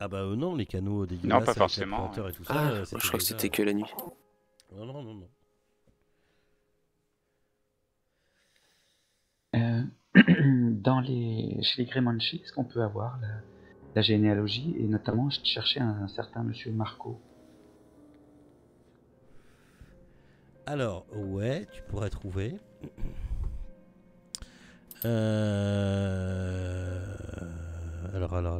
Ah bah non, les canaux dégueulasses Non, pas avec forcément, l'appréhenteur et tout ça, Ah, c'était je crois que déjà- c'était que la nuit. Non. Chez les Grémanchi, est-ce qu'on peut avoir la généalogie? Et notamment, je cherchais un certain monsieur Marco. Alors, ouais, tu pourrais trouver. Alors.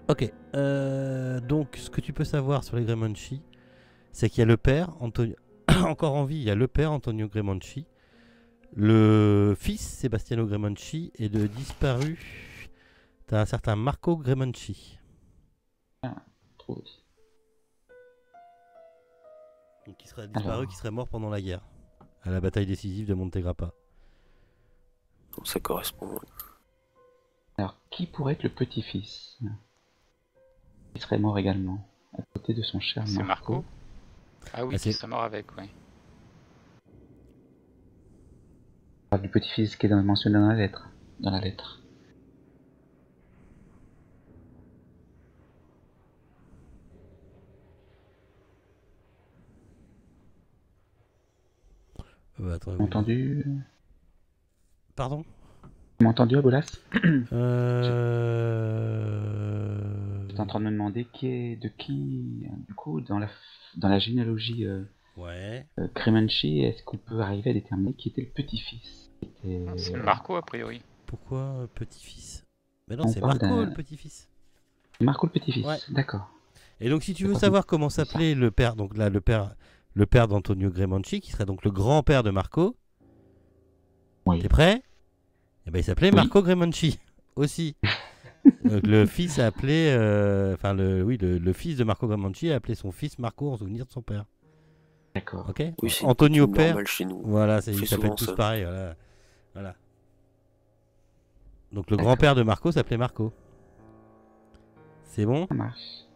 Ok. Donc, ce que tu peux savoir sur les Grémanchi, c'est qu'il y a le père, Antonio... encore en vie, il y a le père, Antonio Grémanchi. Le fils, Sebastiano Grémanchi, est de disparu. T'as un certain Marco Grémanchi. Trouvé. Donc, qui serait disparu, Alors. qui serait mort pendant la guerre. À la bataille décisive de Montegrappa. Donc, ça correspond. Alors, qui pourrait être le petit-fils qui serait mort également, à côté de son cher C'est Marco? Marco. Ah oui, Ah, qui c'est- serait mort avec, ouais. On parle du petit-fils qui est mentionné dans la lettre. Attends, Entendu? Pardon? Tu m'as entendu, Abolas? Euh... J'étais en train de me demander de qui, du coup, dans la généalogie Ouais. Cremonchi, est-ce qu'on peut arriver à déterminer qui était le petit-fils? C'est Marco, a priori. Pourquoi petit-fils? Mais non, On c'est parle Marco d'un- le petit-fils. Marco le petit-fils, Ouais. d'accord. Et donc si tu veux D'accord. savoir comment s'appelait le père, donc là le père d'Antonio Gremonchi, qui serait donc le grand-père de Marco, Oui. t'es prêt? Eh ben il s'appelait Oui. Marco Gremonchi aussi. Donc, le fils a appelé, enfin le fils de Marco Gremonchi a appelé son fils Marco en souvenir de son père. D'accord. Ok? Oui, c'est Antonio coutume père. normale chez nous. Voilà, On ils fait s'appellent souvent tous ça. pareil. Voilà. Donc le D'accord. grand-père de Marco s'appelait Marco. C'est bon? Ça marche.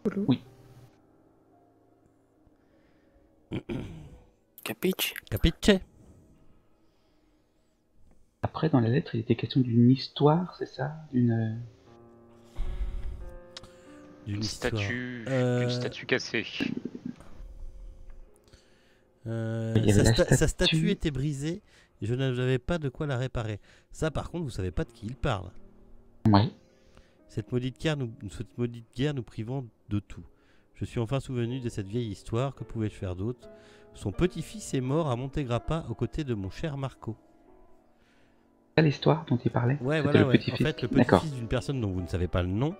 Capiche? Capiche? Après, dans la lettre, il était question d'une histoire, c'est ça? D'une Une histoire. statue cassée. Il y avait la Sa statue statue. était brisée et je n'avais pas de quoi la réparer. Ça, par contre, vous savez pas de qui il parle. Ouais. Cette maudite guerre nous privant de tout. Je suis enfin souvenu de cette vieille histoire. Que pouvais-je faire d'autre? Son petit-fils est mort à Montegrappa aux côtés de mon cher Marco. C'est ça l'histoire dont il parlait? Ouais, C'était voilà, le ouais. En petit-fils. fait, le D'accord. petit-fils d'une personne dont vous ne savez pas le nom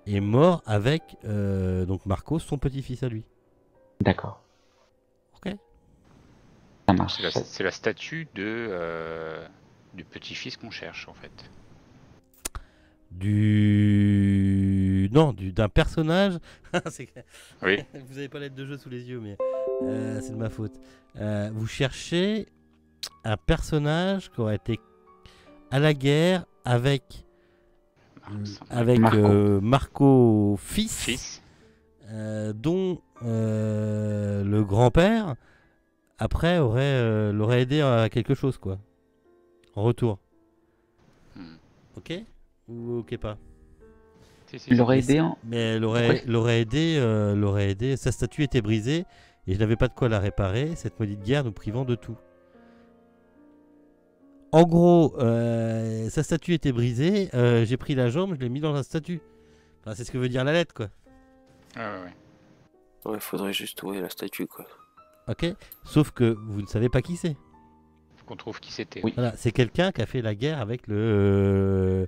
est mort avec donc Marco, son petit-fils à lui. D'accord. Ok. Ça marche. C'est la statue du petit-fils qu'on cherche, en fait. D'un personnage. Oui. Vous n'avez pas l'aide de jeu sous les yeux, mais c'est de ma faute. Vous cherchez un personnage qui aurait été à la guerre avec Marco. Marco fils, dont le grand-père après l'aurait aidé à quelque chose, quoi, en retour. Ok? Ou ok pas? Il l'aurait aidé en... Mais l'aurait aidé, sa statue était brisée et je n'avais pas de quoi la réparer, cette maudite guerre nous privant de tout. En gros, sa statue était brisée, j'ai pris la jambe, je l'ai mis dans la statue. Enfin, c'est ce que veut dire la lettre, quoi. Ouais. Ouais, faudrait juste trouver la statue, quoi. Ok? Sauf que vous ne savez pas qui c'est. Faut qu'on trouve qui c'était. Oui. Voilà, c'est quelqu'un qui a fait la guerre avec le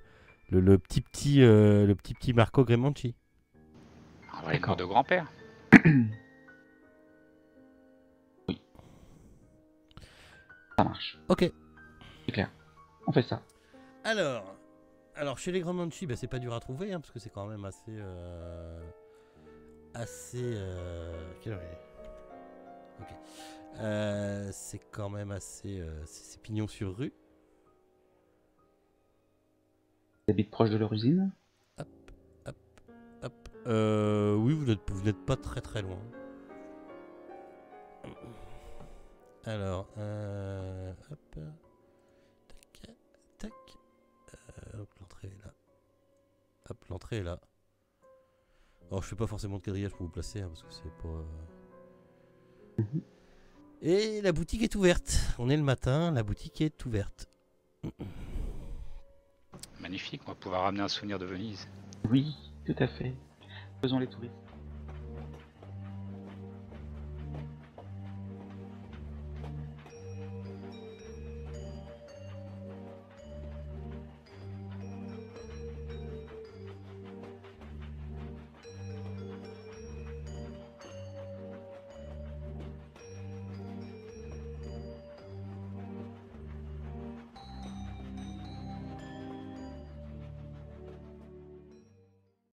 petit Marco Gremonchi. On va aller de grand-père. Oui. Ça marche. Ok. C'est clair. On fait ça. Alors chez les Gremonchi, bah, c'est pas dur à trouver, hein, parce que c'est quand même assez... quelle heure il est? Ok. C'est quand même assez... c'est pignon sur rue. Vous habitez proche de leur usine? Oui, vous n'êtes pas très très loin. Alors, hop, tac, hop, l'entrée est là. Hop, l'entrée est là. Alors, je fais pas forcément de quadrillage pour vous placer, hein, parce que c'est pas... Et la boutique est ouverte. On est le matin, la boutique est ouverte. Magnifique, on va pouvoir ramener un souvenir de Venise. Oui, tout à fait. Faisons les touristes.